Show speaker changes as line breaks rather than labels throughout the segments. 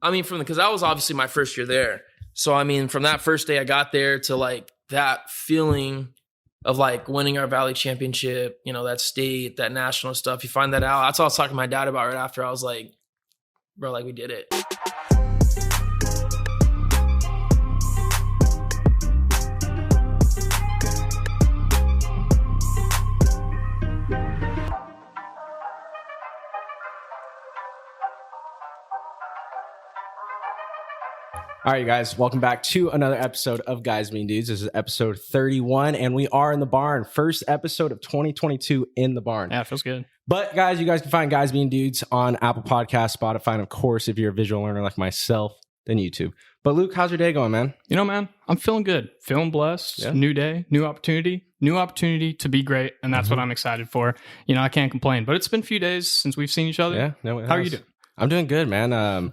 I mean, because that was obviously my first year there. So, I mean, from that first day I got there to like that feeling of like winning our Valley Championship, you know, that state, that national stuff. You find that out. That's what I was talking to my dad about right after. I was like, bro, like we did it.
All right, you guys, welcome back to another episode of Guys Being Dudes. This is episode 31, and we are in the barn. First episode of 2022 in the barn.
Yeah, it feels good.
But, guys, you guys can find Guys Being Dudes on Apple Podcasts, Spotify, and, of course, if you're a visual learner like myself, then YouTube. But, Luke, how's your day going, man?
You know, man, I'm feeling good. Feeling blessed.
Yeah.
New day, new opportunity to be great, and that's what I'm excited for. You know, I can't complain. But it's been a few days since we've seen each other.
Yeah. No,
how are you doing?
I'm doing good, man.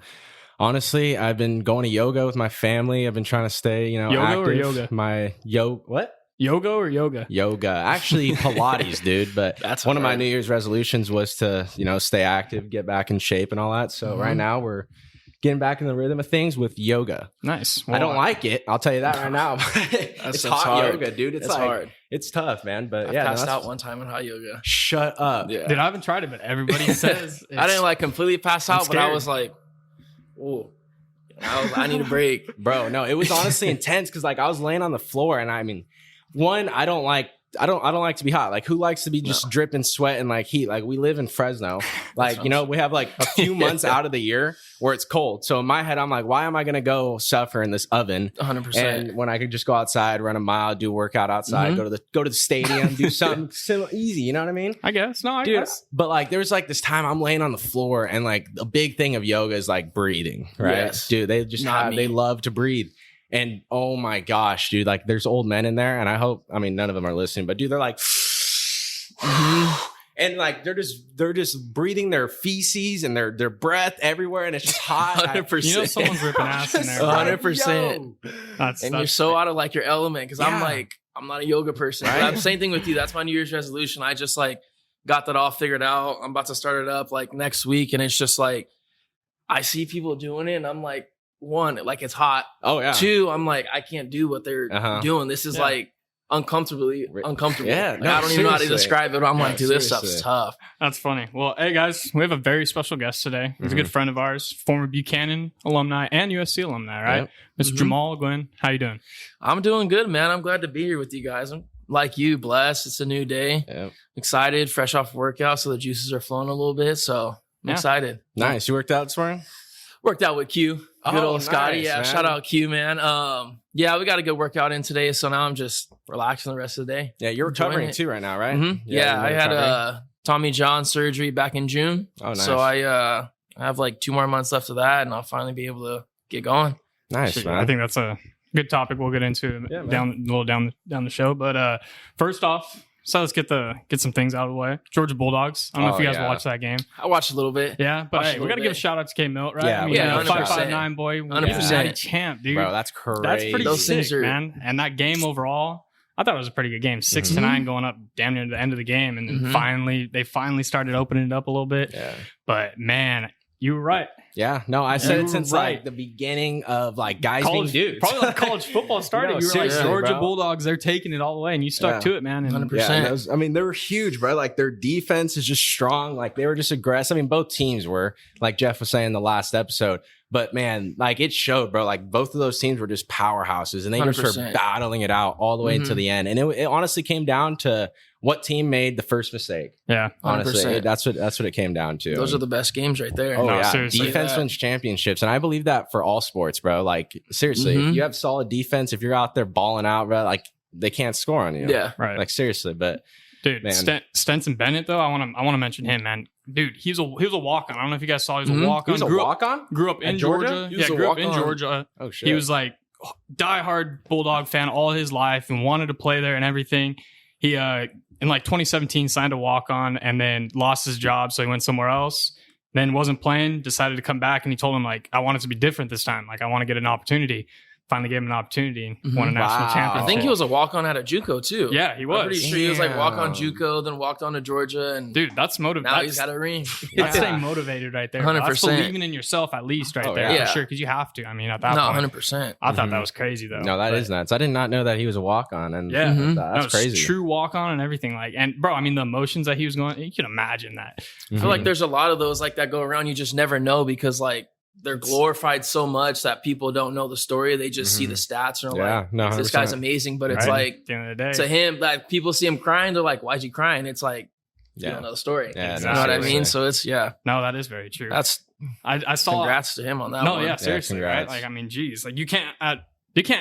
Honestly, I've been going to yoga with my family. I've been trying to stay, you know,
yoga
active.
Or yoga?
What?
Yoga or yoga?
Yoga. Actually, Pilates, dude. But that's one of my New Year's resolutions was to, you know, stay active, get back in shape and all that. So right now we're getting back in the rhythm of things with yoga.
Nice.
Well, I don't like it. I'll tell you that right now. It's hot
hard.
yoga, dude. It's like, hard. It's tough, man. But
I passed out one time in hot yoga.
Shut up.
Yeah. Dude, I haven't tried it, but everybody says
I didn't like completely pass out, but I was like, ooh. I need a break.
Bro, no, it was honestly intense because like I was laying on the floor and I mean, one, I don't like to be hot. Like who likes to be just dripping sweat and like heat? Like we live in Fresno. Like, you know, we have like a few months out of the year where it's cold. So in my head, I'm like, why am I going to go suffer in this oven?
100%.
And when I could just go outside, run a mile, do a workout outside, go to the stadium, do something easy. You know what I mean?
I guess. No, I
Dude,
guess.
But like there's like this time I'm laying on the floor and like a big thing of yoga is like breathing, right?
Yes.
Dude, they love to breathe. And oh my gosh, dude, like there's old men in there and I mean, none of them are listening, but dude, they're like, and like, they're just breathing their feces and their breath everywhere. And it's just hot.
100%.
You know, someone's ripping ass in there.
100%.
That's
you're so out of like your element. Cause I'm like, I'm not a yoga person. Right? Same thing with you. That's my New Year's resolution. I just like got that all figured out. I'm about to start it up like next week. And it's just like, I see people doing it and I'm like, one, like it's hot.
Oh yeah.
Two, I'm like, I can't do what they're doing. This is like uncomfortable.
Yeah.
Like, I don't even know how to describe it. But I'm like, dude, this stuff's tough.
That's funny. Well, hey guys, we have a very special guest today. He's a good friend of ours, former Buchanan alumni and USC alumni, right? Yep. Mr. Jamal O'Guinn. How you doing?
I'm doing good, man. I'm glad to be here with you guys. I'm like you, blessed. It's a new day.
Yep.
Excited, fresh off workout, so the juices are flowing a little bit. So I'm excited.
Nice. You worked out this morning?
Worked out with Q. Good old Scotty.
Nice,
yeah,
man.
Shout out Q, man. Yeah, we got a good workout in today, so now I'm just relaxing the rest of the day.
Yeah, you're recovering too right now, right?
Mm-hmm. Yeah, I had Tommy John surgery back in June. Oh, nice. So I have like 2 more months left of that, and I'll finally be able to get going.
Nice, man.
I think that's a good topic we'll get into down the show. But first off, so let's get some things out of the way. Georgia Bulldogs. I don't know if you guys watched that game.
I watched a little bit.
Yeah, but hey, we got to give a shout out to K Milt, right?
Yeah,
I mean,
559
boy,
100%
champ, dude.
Bro, that's crazy.
That's pretty
Those
sick,
things are,
man. And that game overall, I thought it was a pretty good game. 6-9 going up damn near the end of the game, and then they finally started opening it up a little bit.
Yeah.
But man, you were right.
Yeah, no, I said it since like the beginning of like Guys Being Dudes.
Probably like college football started. You were like, Georgia Bulldogs, they're taking it all the way, and you stuck to it, man. And
100%.
I mean, they were huge, bro. Like their defense is just strong. Like they were just aggressive. I mean, both teams were, like Jeff was saying in the last episode. But man, like it showed, bro. Like both of those teams were just powerhouses, and they 100%. Just were battling it out all the way until the end. And it honestly came down to what team made the first mistake.
Yeah,
honestly, that's what it came down to.
Those are the best games right there.
Oh, yeah,
seriously.
Defense wins championships, and I believe that for all sports, bro. Like seriously, if you have solid defense, if you're out there balling out, bro, like they can't score on you.
Yeah,
right.
Like seriously, but
dude, man. Stenson Bennett though, I want to mention him, man. Dude, he was a walk-on. I don't know if you guys saw. He was a walk-on.
He was a walk-on?
Grew up in Georgia. Yeah, grew up in Georgia.
Oh shit.
He was like diehard Bulldog fan all his life and wanted to play there and everything. He in like 2017 signed a walk-on and then lost his job, so he went somewhere else. Then wasn't playing, decided to come back, and he told him like, I want it to be different this time. Like I want to get an opportunity. finally gave him an opportunity and won a
Wow.
national championship.
I think he was a walk-on at a JUCO too.
Yeah, he was.
I'm pretty sure he was like walk-on
Damn.
JUCO, then walked on to Georgia, and
Dude, that's motivated.
now he's got a ring.
That's
Yeah.
staying motivated right there.
100%.
That's believing in yourself at least right
Oh,
there
yeah.
for sure, because you have to. I mean, at that
No,
point,
100%.
I thought that was crazy though.
No, that is nuts. I did not know that he was a walk-on, and
Yeah.
Mhm.
that's crazy.
True walk on and everything. Like, and bro, I mean, the emotions that he was going, you can imagine that.
I feel like there's a lot of those like that go around. You just never know because like they're glorified so much that people don't know the story. They just see the stats and are
Yeah,
like,
no,
this guy's
100%.
amazing. But it's
Right?
like
At the end of the day,
to him, like people see him crying, they're like, why's he crying? It's like you
Yeah.
don't know the story.
Yeah,
You know what I
seriously.
mean? So it's
no, that is very true.
that's
I saw.
congrats to him on that
No,
one.
yeah, seriously, right?
congrats.
Like, I mean, geez, like you can't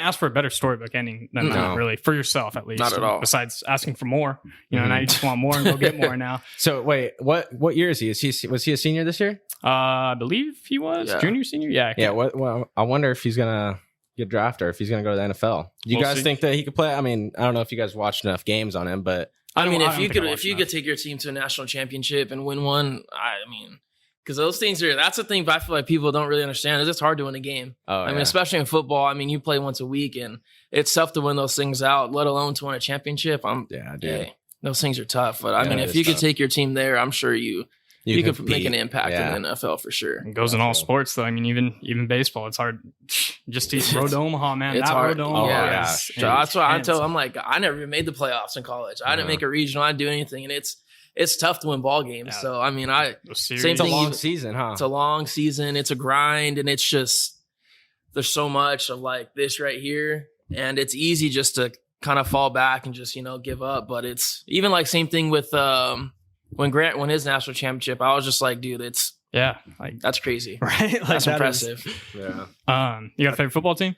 ask for a better storybook ending than
No.
that, really, for yourself at least.
Not at all.
Besides asking for more, now you just want more and go get more now.
So wait, what year is he? Was he a senior this year?
I believe he was
Yeah.
junior, senior. Yeah,
Yeah. Well, I wonder if he's gonna get drafted or if he's gonna go to the NFL. Do you
We'll
guys
see.
think that he could play? I mean, I don't know if you guys watched enough games on him, but
I mean,
I
if
don't
you
think I
could,
watched
if you
enough.
could take your team to a national championship and win one, I mean, because those things that's the thing. But I feel like people don't really understand is it's hard to win a game. I mean, especially in football. I mean, you play once a week, and it's tough to win those things out. Let alone to win a championship.
yeah, dude.
Yeah, those things are tough. But I
Yeah,
mean,
it
if
is
you could
tough.
take your team there, I'm sure you could make an impact
Yeah.
in the NFL for sure.
It goes in all sports, though. I mean, even baseball, it's hard. Just to road to Omaha, man.
It's
that
hard.
road to Omaha
yeah.
is
So that's why I
intense.
tell. I'm like, I never even made the playoffs in college. I didn't
Yeah.
make a regional. I didn't do anything, and it's tough to win ball games.
Yeah.
So I mean,
Those series.
same
It's a
thing
long
even-
season, huh?
it's a long season. It's a grind, and it's just there's so much of like this right here, and it's easy just to kind of fall back and just give up. But it's even like same thing with when Grant won his national championship. I was just like, dude,
Yeah, like
that's crazy.
right. Like
That's
that is-
impressive.
Yeah.
You got a favorite football team?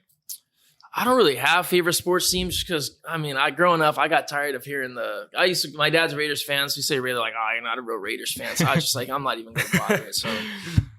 I don't really have favorite sports teams because I mean, growing up, I got tired of hearing my dad's a Raiders fan, so he say Raiders like, you're not a real Raiders fan. So I was just like, I'm not even gonna bother it. So,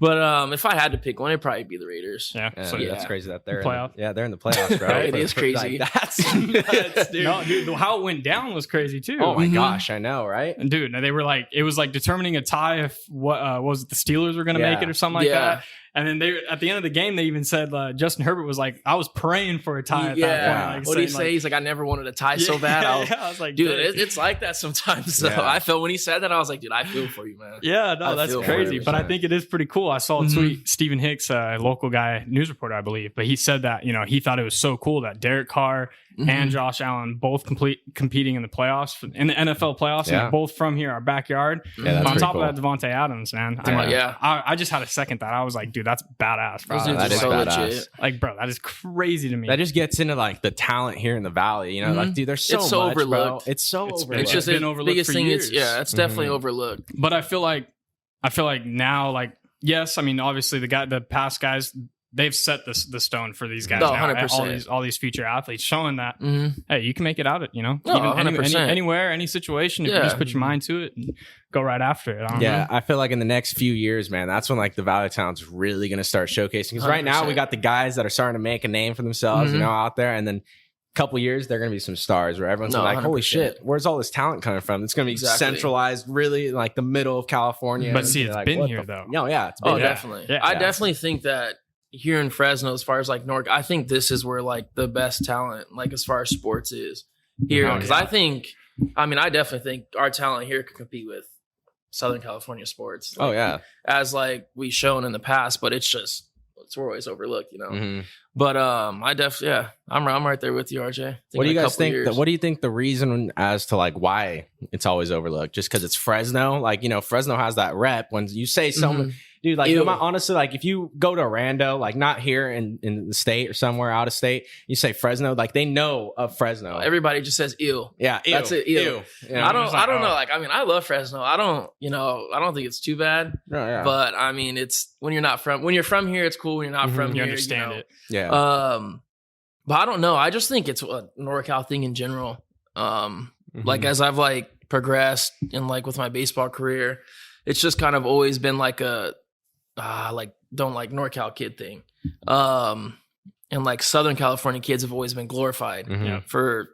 but if I had to pick one, it'd probably be the Raiders.
Yeah.
Yeah,
So,
yeah.
That's crazy that they're
Playoff.
they're in the playoffs, bro.
It is crazy.
Like, that's nuts, dude.
No, dude, how it went down was crazy too.
Oh my
Mhm.
gosh, I know, right?
And dude, they were like, it was like determining a tie if was it the Steelers were going to
Yeah.
make it or something like
Yeah.
that. And then they at the end of the game, they even said Justin Herbert was like, I was praying for a tie at that
Yeah.
point. Like,
What did he
saying,
say?
like,
He's like, I never wanted a tie so bad.
I was like,
Dude,
dang.
it's like that sometimes. So
Yeah.
I felt when he said that, I was like, dude, I feel for you, man.
Yeah, no,
I
that's
feel
crazy.
100%.
But I think it is pretty cool. I saw a
Mhm.
tweet, Stephen Hicks, a local guy, news reporter, I believe, but he said that, he thought it was so cool that Derek Carr
Mhm.
and Josh Allen both competing in the playoffs, in the NFL playoffs, and
Yeah.
they're both from here, our backyard.
Yeah, that's
On
pretty
top
cool.
of that, Devontae Adams, man.
Yeah.
I just had to second that. I was like, dude, that's badass, bro.
Those
Wow,
dudes
that
are
is
so
badass.
legit.
Like, bro, that is crazy to me.
That just gets into like the talent here in the valley, Like, dude, there's so
It's so
much, bro.
overlooked.
It's so
It's-
overlooked.
It's just
been
the
overlooked
biggest
for
thing.
years.
It's definitely
Mhm.
overlooked.
But I feel like now, like, yes, I mean, obviously the past guys, they've set the stone for these guys
Oh,
now.
100%.
All these future athletes showing that,
hmm
hey, you can make it out of it,
No,
Even
100%.
anywhere, any situation, if you
Yeah.
just put your mind to it and go right after it. I don't know.
Yeah, I feel like in the next few years, man, that's when like the Valley Town's really going to start showcasing. Because right now we
100%.
got the guys that are starting to make a name for themselves,
Mhm.
out there, and then a couple years they're going to be some stars where everyone's
No,
gonna be like, holy
100%.
shit, where's all this talent coming from? It's going to be
Exactly.
centralized, really, in, like the middle of California.
But
And
see,
you're
it's
like,
been
what
here,
the-
though.
No, yeah, it's been
Oh,
here.
definitely.
Yeah.
I
Yeah.
definitely think that here in Fresno, as far as like North, I think this is where like the best talent, like as far as sports is here.
Oh,
Because
yeah.
I definitely think our talent here could compete with Southern California sports.
Oh yeah.
As like we've shown in the past, but we're always overlooked,
Mhm.
But I'm right there with you, RJ.
What do you
in a
guys
couple
think?
years.
What do you think the reason as to like why it's always overlooked? Just because it's Fresno? Like, Fresno has that rep. When you say someone, dude, like,
Ew.
honestly, like if you go to Rando, like not here in the state or somewhere out of state, you say Fresno, like they know of Fresno.
Everybody just says ew.
Yeah, ew,
That's it, ew.
You know?
I don't
it's like,
know.
oh.
Like, I love Fresno. I don't think it's too bad.
No, yeah.
But I mean, it's when you're from here, it's cool. When you're not from
You
here,
understand it.
yeah.
But I don't know. I just think it's a NorCal thing in general. Like as I've like progressed in like with my baseball career, it's just kind of always been like a don't like NorCal kid thing. And like Southern California kids have always been glorified
Mhm.
for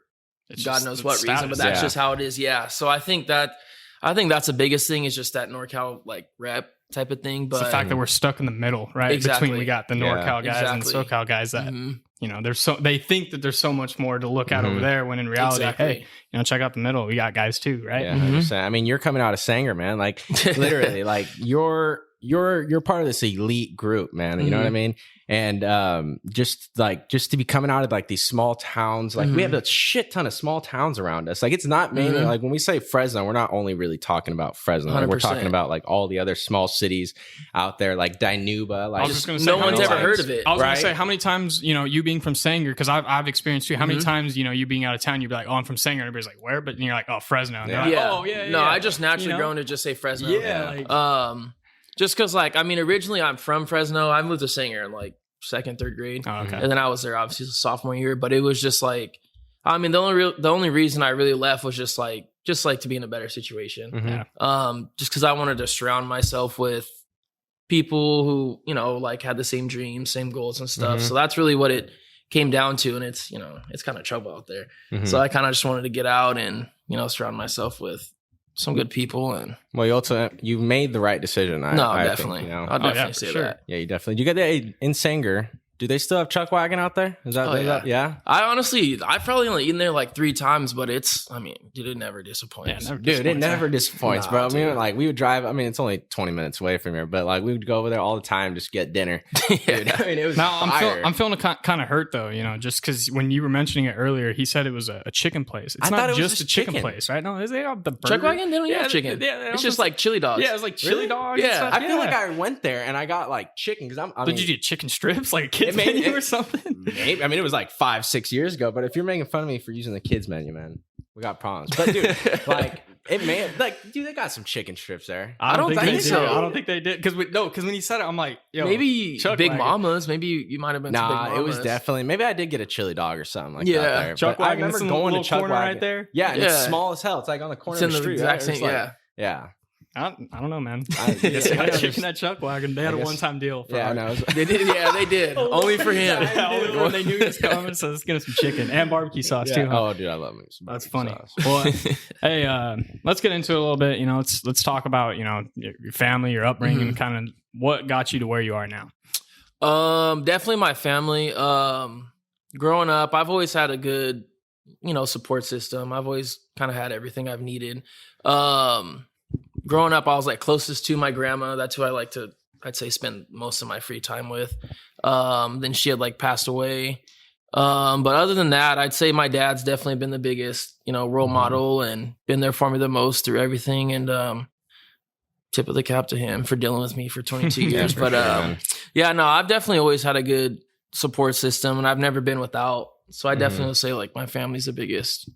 It's
God
just
knows
the
what reason, but
status.
that's
Yeah.
just how it is. Yeah. So I think that's the biggest thing is just that NorCal like rep type of thing.
It's
But
the fact that we're stuck in the middle, right?
Exactly.
Between we got the
Yeah.
NorCal guys and the
Exactly.
SoCal guys that
Mhm.
they think that there's so much more to look at over there, when in reality, hey, check out the middle. We got guys too, right?
Yeah, 100%. I mean, you're coming out of Sanger, man. Like literally, like you're part of this elite group, man. You know what I mean? And just to be coming out of like these small towns, like we have a shit ton of small towns around us. Like it's not mainly like when we say Fresno, we're not only really talking about Fresno. Like, we're talking about like all the other small cities out there, like Dinuba. Like
I was just gonna say,
no one's ever heard of it.
I was gonna say, how many times you being from Sanger, because I've experienced too. How many times you being out of town, you'd be like, oh, I'm from Sanger, and everybody's like, where? But you're like, oh, Fresno. And like, oh yeah.
No, I just naturally grown to just say Fresno. Just because, like, I mean, originally I'm from Fresno. I moved to Sanger in like second, third grade. Oh, okay. And then I was there obviously sophomore year. But it was just like, I mean, the only reason I really left was just like to be in a better situation. Just because I wanted to surround myself with people who, like had the same dreams, same goals and stuff. So that's really what it came down to. And it's, it's kind of trouble out there. So I kind of just wanted to get out and, surround myself with some good people. And
you made the right decision.
I definitely. Think, I'll definitely say that.
Yeah, you definitely. You got that in Sanger. Do they still have Chuck Wagon out there? Is that yeah?
I've probably only eaten there like 3 times, but it never disappoints.
It never disappoints, bro. I mean, like we would drive. I mean, it's only 20 minutes away from here, but like we would go over there all the time just get dinner. Dude, I mean, it was fire.
I'm feeling kind of hurt though, just because when you were mentioning it earlier, he said it was a chicken place. It's not just a chicken place, right? No, they have the burger.
Chuck Wagon. They don't have chicken. It's just like chili dogs.
Yeah, it's like chili dogs.
Yeah, I feel like I went there and I got like chicken because
Did you get chicken strips like a kid's menu or something?
Maybe. I mean, it was like 5-6 years ago, but if you're making fun of me for using the kids menu, man, we got problems. But dude, they got some chicken strips there.
I don't think so. I don't think they did. Because when he said it, I'm like,
maybe Chuck Big Mamas. Maybe you might have been.
Nah, it was definitely. Maybe I did get a chili dog or something like that. There.
Chuck Wagon. I remember going to Chuck Wagon right there.
Yeah, and it's small as hell. It's like on the corner of the street.
Exact same.
Yeah. I don't know, man. I got chicken at Chuck Wagon. They had a one-time deal.
They did. Yeah, they did. Only for him.
Only when they knew he was coming, so let's get him some chicken and barbecue sauce too.
Huh? Oh, dude, I love me some
That's funny. Sauce. Well, hey, let's get into it a little bit. Let's talk about your family, your upbringing, kind of what got you to where you are now.
Definitely my family. Growing up, I've always had a good, support system. I've always kind of had everything I've needed. Growing up, I was like closest to my grandma. That's who I'd say spend most of my free time with. Then she had like passed away. But other than that, I'd say my dad's definitely been the biggest, role model and been there for me the most through everything. And tip of the cap to him for dealing with me for 22 years. But I've definitely always had a good support system and I've never been without. So I definitely would say like my family's the biggest,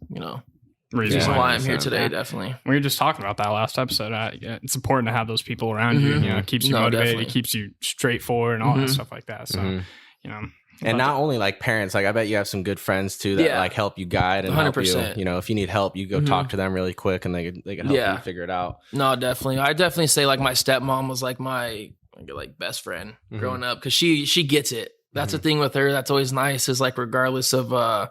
reason why I'm here today, definitely.
We were just talking about that last episode. It's important to have those people around you. It keeps you motivated,
definitely.
It keeps you straightforward and all that stuff like that. So,
and not only like parents, like I bet you have some good friends too that like help you guide and
100%.
help you. If you need help, you go talk to them really quick and they can help you figure it out.
No, definitely. I definitely say like my stepmom was like my best friend growing up because she gets it. That's the thing with her. That's always nice is like regardless of the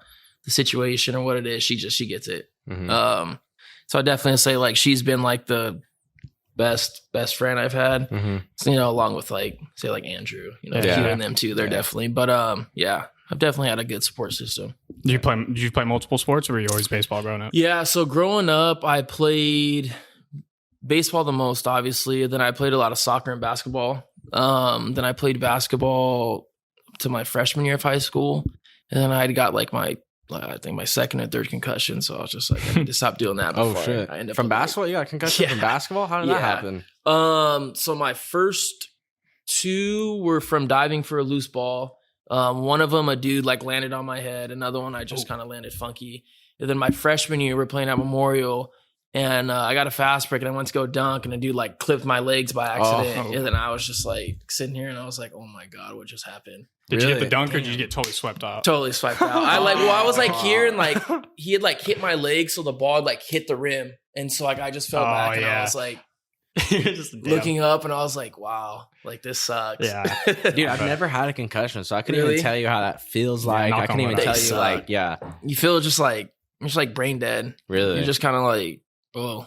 situation or what it is, she gets it. So I definitely say like she's been like the best friend I've had. Along with like say like Andrew, Hugh and them too. They're definitely. But I've definitely had a good support system.
Did you play multiple sports or were you always baseball growing up?
Yeah, so growing up I played baseball the most, obviously. Then I played a lot of soccer and basketball. Then I played basketball to my freshman year of high school. And then I got like my second and third concussion. So I was just like, I need to stop doing that.
Oh shit! From basketball, you got a concussion from basketball? How did that happen?
So my first 2 were from diving for a loose ball. One of them, a dude like landed on my head. Another one, I just kind of landed funky. And then my freshman year, we're playing at Memorial. And I got a fast break and I went to go dunk and a dude like clipped my legs by accident. And then I was just like sitting here and I was like, oh my God, what just happened?
Did you hit the dunk or did you get totally swept out?
Totally swept out. I was like here and like he had like hit my leg. So the ball had, like hit the rim. And so like I just fell back and I was like just looking up and I was like, wow, like this sucks.
Yeah.
Dude, I've never had a concussion. So I couldn't even tell you how that feels like. I couldn't even tell you like,
you feel just like brain dead.
Really?
You're just kind of like, oh.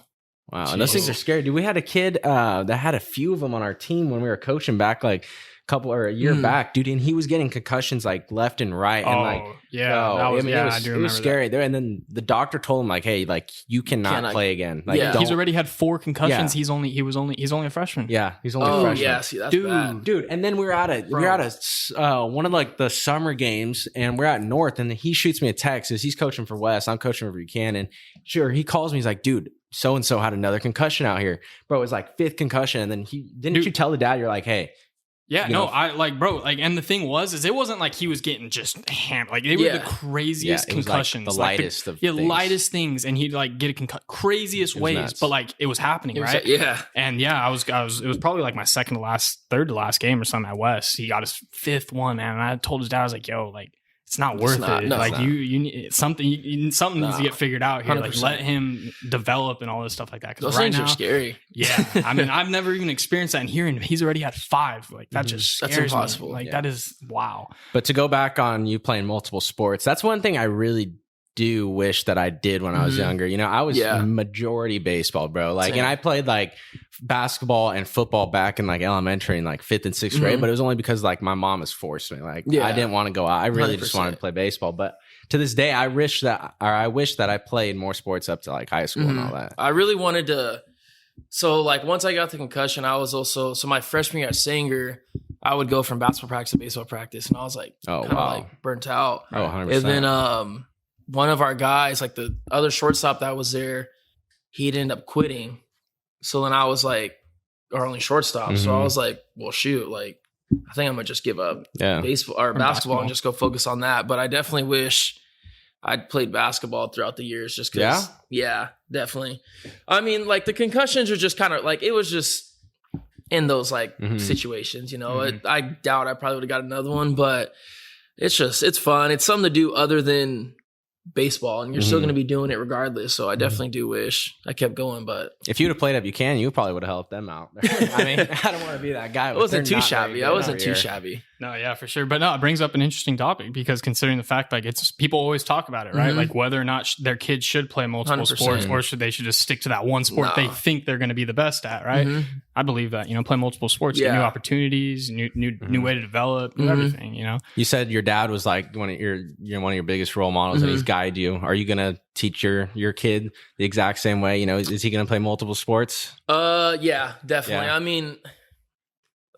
Wow, and those things are scary. Dude, we had a kid that had a few of them on our team when we were coaching back like a year back, dude, and he was getting concussions like left and right. And like, it was scary there. And then the doctor told him like, hey, like you cannot play again. Like,
he's already had 4 concussions. He's only a freshman.
Yeah, he's only a freshman.
Yeah, see, that's bad.
Dude. And then we're at one of like the summer games, and we're at North, and he shoots me a text as he's coaching for West. I'm coaching for Buchanan. Sure, he calls me. He's like, dude, so and so had another concussion out here, bro. It was like 5th concussion, and then you tell the dad? You're like, hey.
Yeah, I like, bro, like, and the thing was, it wasn't like he was getting just hammered. Like, they were the craziest concussions.
Like the lightest of things.
Lightest things. And he'd like get a craziest ways, nuts. But like, it was happening, right? And it was probably like my third to last game or something at West. He got his 5th one, man. And I told his dad, I was like, yo, like, it's not worth it.
No,
like you need something needs to get figured out here. 100%. Like let him develop and all this stuff like that.
Those things are scary.
Yeah. I mean, I've never even experienced that, and hearing he's already had 5. Like that just scares
that's impossible.
Me. Like that is wow.
But to go back on you playing multiple sports, that's one thing I really do wish that I did when I was younger. You know, I was majority baseball, bro. Like, and I played like basketball and football back in like elementary and like 5th and 6th grade, but it was only because like my mom has forced me. Like, I didn't want to go out. I really 100%. Just wanted to play baseball. But to this day, I wish that I played more sports up to like high school and all that.
I really wanted to. So like once I got the concussion, I was also, so my freshman year at Sanger, I would go from basketball practice to baseball practice, and I was like, like burnt out.
Oh, 100%.
And then one of our guys, like the other shortstop that was there, he'd end up quitting. So then I was like, our only shortstop. So I was like, well, shoot, like I think I'm gonna just give up baseball or basketball and just go focus on that. But I definitely wish I'd played basketball throughout the years, just because. Yeah, definitely. I mean, like the concussions are just kind of like, it was just in those like situations, you know. I doubt I probably would have got another one, but it's fun. It's something to do other than baseball, and you're still going to be doing it regardless. So I definitely do wish I kept going. But
if you'd have played at Buchanan, you probably would have helped them out. I mean, I don't want to be that guy.
I wasn't too shabby.
No, yeah, for sure. But no, it brings up an interesting topic, because considering the fact, like, it's people always talk about it, right? Like whether or not their kids should play multiple 100%. Sports, or they should just stick to that one sport they think they're going to be the best at, right? I believe that, play multiple sports, get new opportunities, new way to develop, everything, You said your dad was like one of your biggest role models, and he's guided you. Are you going to teach your kid the exact same way? Is he going to play multiple sports?
Yeah, definitely. Yeah. I mean,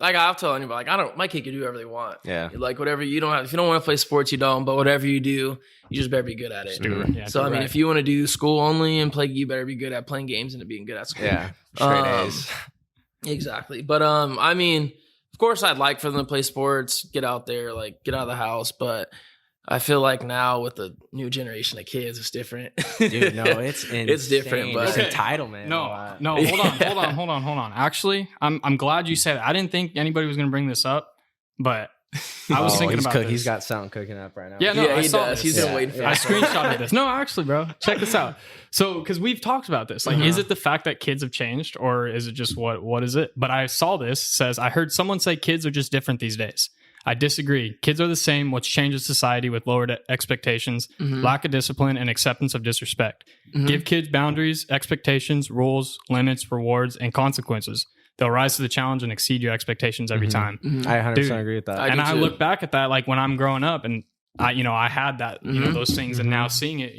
like I'll tell anybody, like my kid can do whatever they want. Yeah. Like whatever you don't have, if you don't want to play sports, you don't. But whatever you do, you just better be good at it. Yeah, so I mean, if you want to do school only and play, you better be good at playing games and being good at school.
Yeah. Straight A's.
Exactly. But I mean, of course, I'd like for them to play sports, get out there, like get out of the house. But I feel like now with the new generation of kids, it's different.
Dude, no, it's insane.
It's different, but
it's entitlement.
No, hold on. Actually, I'm glad you said it. I didn't think anybody was going to bring this up, but I was thinking about this.
He's got something cooking up right now.
Yeah, no, I saw this.
He's been waiting for it.
I screenshotted this. No, actually, bro, check this out. So, because we've talked about this, like, is it the fact that kids have changed, or is it just what is it? But I saw this says, I heard someone say kids are just different these days. I disagree. Kids are the same. What's changed is society with lowered expectations, lack of discipline, and acceptance of disrespect. Give kids boundaries, expectations, rules, limits, rewards, and consequences. They'll rise to the challenge and exceed your expectations every time.
I 100% agree with that.
I look back at that, like when I'm growing up, and I had that, those things, and now seeing it,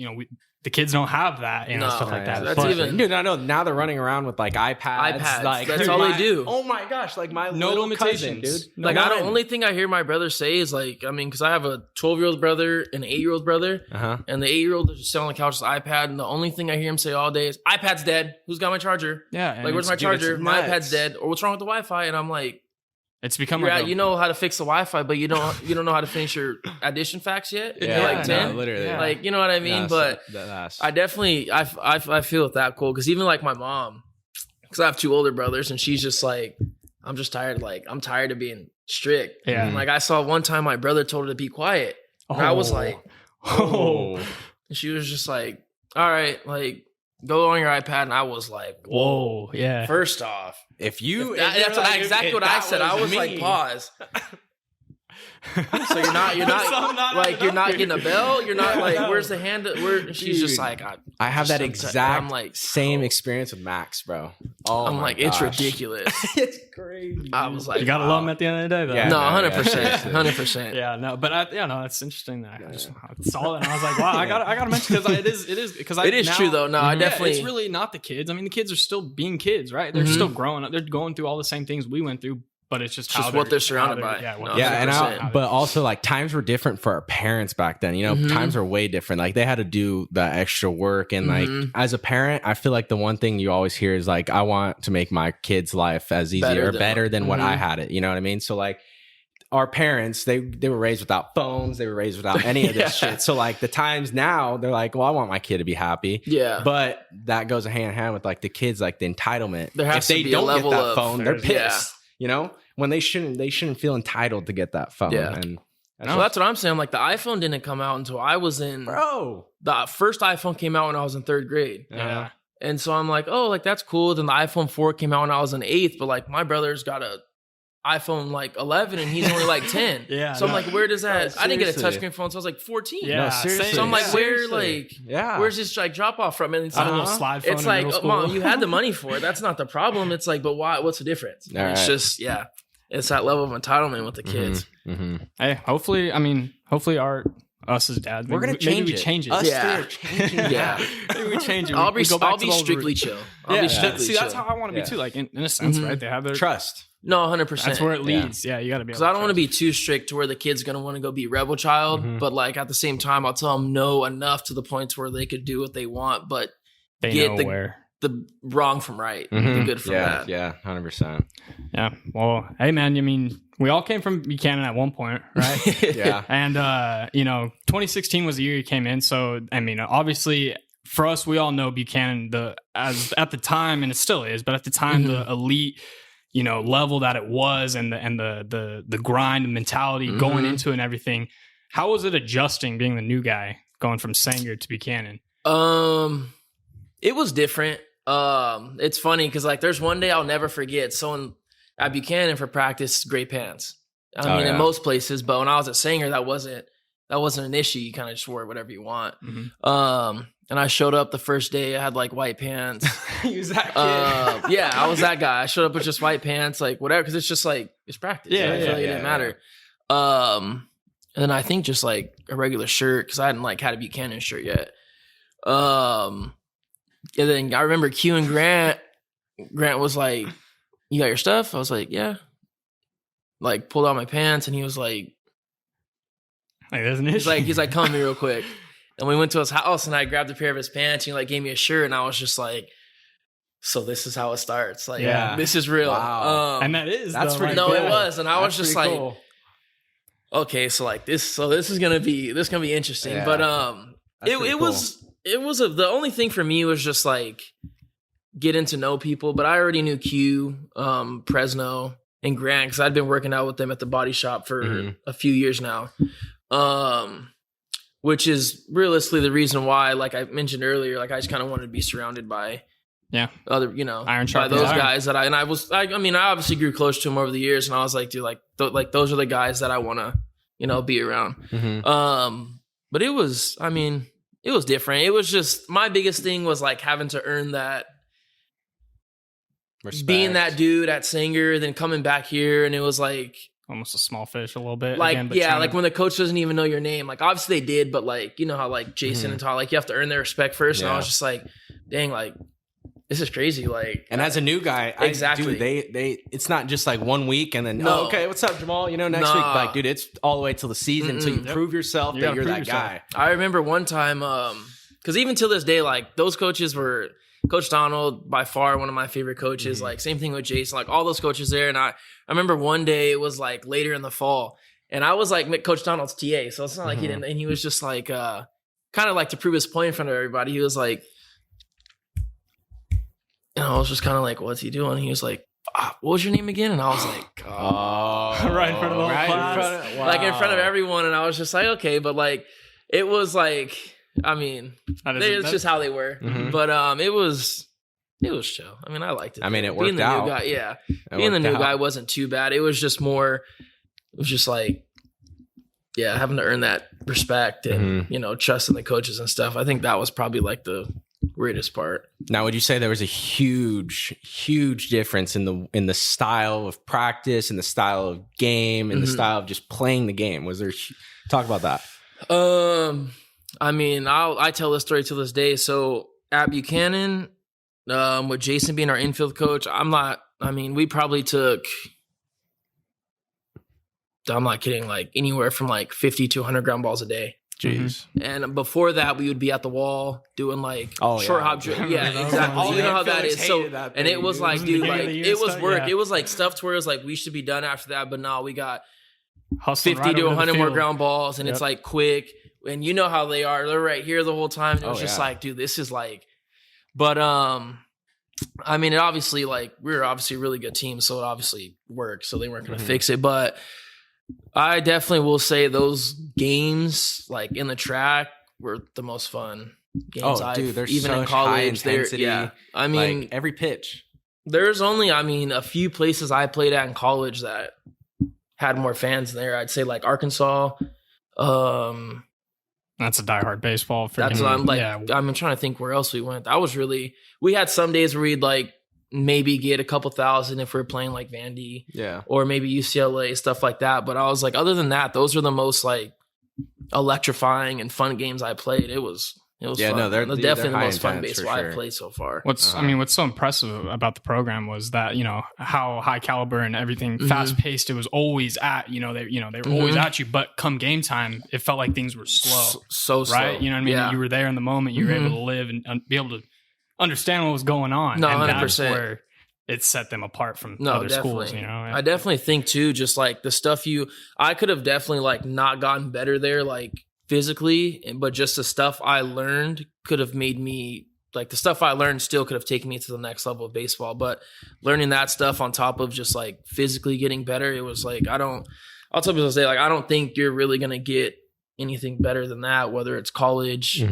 the kids don't have that, stuff like that.
That's even, dude. I know now they're running around with like iPads. Like,
that's all they do.
Oh my gosh, like my
no
little
limitations,
cousin, dude.
Like the only thing I hear my brother say is like, I mean, because I have a 12-year-old brother and an 8-year-old brother, and the 8-year-old is just sitting on the couch with the iPad, and the only thing I hear him say all day is, "iPad's dead. Who's got my charger?
Yeah,
like where's my charger? My iPad's dead. Or what's wrong with the Wi-Fi?" And I'm like,
it's become
you know how to fix the Wi-Fi, but you don't know how to finish your addition facts yet.
Yeah,
you're like 10,
literally.
Yeah. Like, you know what I mean. But I definitely I feel it that cool, because even like my mom, because I have 2 older brothers, and she's just like, I'm just tired. Like, I'm tired of being strict.
Yeah.
And like I saw one time my brother told her to be quiet, and I was like, oh. And she was just like, all right, like, go on your iPad. And I was like, whoa.
Yeah.
First off,
that's
exactly what I said. I was like, pause. So you're not like you're not getting a bell. You're not like where's the hand? Where she's just like
I have that exact
I'm like
same experience with Max, bro. Oh,
I'm like it's ridiculous.
It's crazy.
I was like,
you gotta love him at the end of the day, though.
Yeah,
no,
no,
100%, 100%.
Yeah, no, but it's interesting that I just saw it and I was like, wow, I gotta mention because it is because
it is true though. No, I definitely.
It's really not the kids. I mean, the kids are still being kids, right? They're still growing up. They're going through all the same things we went through. But it's just
what they're surrounded by.
But also like times were different for our parents back then. You know, times are way different. Like they had to do the extra work, and like as a parent, I feel like the one thing you always hear is like, I want to make my kid's life as easy or better than what I had it. You know what I mean? So like our parents, they were raised without phones. They were raised without any of this shit. So like the times now, they're like, well, I want my kid to be happy.
Yeah.
But that goes hand in hand with like the kids, like the entitlement.
There has
if they
to be
don't
a level
get that
of
phone, they're pissed.
Yeah.
You know, when they shouldn't feel entitled to get that phone.
Yeah.
And
that's what I'm saying. Like the iPhone didn't come out until I was in.
Bro,
the first iPhone came out when I was in 3rd grade.
Yeah.
And so I'm like, oh, like that's cool. Then the iPhone 4 came out when I was in 8th, but like my brother's got a iPhone like 11 and he's only like 10.
Yeah.
So I'm like, where does that?
No,
I didn't get a
seriously.
touchscreen phone until I was like 14.
Yeah,
seriously.
So I'm like,
Seriously.
where's this like drop off from? And it's
I had a little slide phone
it's
in
like,
middle school.
Mom, you had the money for it. That's not the problem. It's like, but why? What's the difference?
All
It's
right.
just, it's that level of entitlement with the kids.
Hey, hopefully, us as dads,
We're gonna
maybe
change
we change it.
Us
Yeah.
three are changing it.
Yeah.
Maybe we change it.
I'll
We go back
be
to the old
strictly
roots.
chill. I'll be strictly
See,
chill.
that's how I want to be
Yeah.
too. Like in a sense, right? They have their
Trust.
No, 100%.
That's where it leads. Yeah, you got to be.
Because I don't want to be too strict to where the kid's going to want to go be rebel child. But like at the same time, I'll tell them no enough to the point where they could do what they want, but
They
get
know where.
the wrong from right, the good from bad.
Yeah, 100%.
Yeah. Well, hey, man. I mean, we all came from Buchanan at one point, right?
Yeah.
And 2016 was the year he came in. So I mean, obviously, for us, we all know Buchanan as at the time, and it still is, but at the time, the elite, level that it was, and the grind and mentality going into it and everything. How was it adjusting being the new guy going from Sanger to Buchanan?
It was different. It's funny because like there's one day I'll never forget. Someone at Buchanan for practice, gray pants. I mean, in most places, but when I was at Sanger, that wasn't an issue. You kind of just wore whatever you want. And I showed up the first day. I had like white pants.
He was that kid.
Yeah, I was that guy. I showed up with just white pants, like whatever, because it's just like it's practice.
Yeah,
right? I feel like it didn't matter. And then I think just like a regular shirt because I hadn't like had a Buchanan shirt yet. And then I remember Q and Grant. Grant was like, "You got your stuff?" I was like, "Yeah." Like pulled out my pants, and he was like,
There's an issue.
he's like, "Come here real quick." And we went to his house, and I grabbed a pair of his pants, and he like gave me a shirt, and I was just like, "So this is how it starts. Like, this is real."
Wow.
and
that's
though,
pretty
No,
cool.
it was, and I was just like,
cool.
"Okay, so like this is gonna be interesting."
Yeah.
But
That's pretty cool.
the only thing for me was just like getting to know people. But I already knew Q, Presno, and Grant because I'd been working out with them at the body shop for a few years now. Which is realistically the reason why, like I mentioned earlier, like I just kind of wanted to be surrounded by other,
Iron
by
sharpens
those
iron.
guys that I obviously grew close to them over the years, and I was like, dude, like those are the guys that I want to, be around. But it was different. It was just, my biggest thing was like having to earn that,
Respect.
being that dude at Sanger, then coming back here, and it was like,
almost a small fish a little bit.
like,
again, but
like when the coach doesn't even know your name. Like obviously they did, but like, you know how like Jason and Todd, like you have to earn their respect first. And I was just like, dang, like this is crazy. Like,
and as a new guy,
exactly.
They it's not just like 1 week and then
No.
okay, what's up, Jamal? Next week, like, dude, it's all the way till the season until you prove yourself that you're that guy.
I remember one time, because even till this day, like those coaches were Coach Donald, by far one of my favorite coaches. Like same thing with Jason, like all those coaches there. And I remember one day it was like later in the fall, and I was like Coach Donald's TA, so it's not like he didn't. And he was just like, kind of like to prove his point in front of everybody. He was like, and I was just kind of like, what's he doing? He was like, what was your name again? And I was like,
right in front of the whole class.
Like in front of everyone. And I was just like, okay, but like it was like, I mean, it's just how they were. But it was chill. I mean, I liked it.
I mean, it
Being
worked
the
out.
New guy, being the new guy wasn't too bad. It was just more. It was just like having to earn that respect and, trusting the coaches and stuff. I think that was probably like the greatest part.
Now, would you say there was a huge difference in the style of practice and the style of game and the style of just playing the game? Was there, talk about that?
I mean, I tell this story to this day. So at Buchanan, with Jason being our infield coach, we probably took, I'm not kidding, like anywhere from like 50 to 100 ground balls a day.
Jeez.
And before that, we would be at the wall doing like short hop drill. Yeah, exactly. You know how that is. So, and it was like, dude, like it was work. Yeah. It was like stuff to where it was like we should be done after that, but no, we got hustling 50 to 100 more ground balls, and it's like quick. And you know how they are. They're right here the whole time. And it was just like, dude, this is like, but I mean, it obviously like we were obviously a really good team, so it obviously worked. So they weren't going to fix it, but I definitely will say those games, like in the track, were the most fun games.
Even in college,
I mean,
like every pitch.
There's only, a few places I played at in college that had more fans there. I'd say like Arkansas.
That's a diehard baseball.
That's what I'm like. Yeah. I'm trying to think where else we went. We had some days where we'd like maybe get a couple thousand if we're playing like Vandy, or maybe UCLA, stuff like that. But I was like, other than that, those are the most like electrifying and fun games I played. It was fun. No, they're definitely the most fun baseball I've played so far.
What's so impressive about the program was that, how high caliber and everything, fast paced it was always at, they were always at you, but come game time, it felt like things were slow.
So slow.
Right? You know what I mean?
Yeah.
You were there in the moment, you were able to live and be able to understand what was going on.
No,
and
100%.
That's where it set them apart from other schools,
I definitely think too, just like the stuff I could have definitely like not gotten better there, like physically, but just the stuff I learned could have made me like the stuff I learned still could have taken me to the next level of baseball. But learning that stuff on top of just like physically getting better, it was like, I'll tell people today, like, I don't think you're really going to get anything better than that, whether it's college,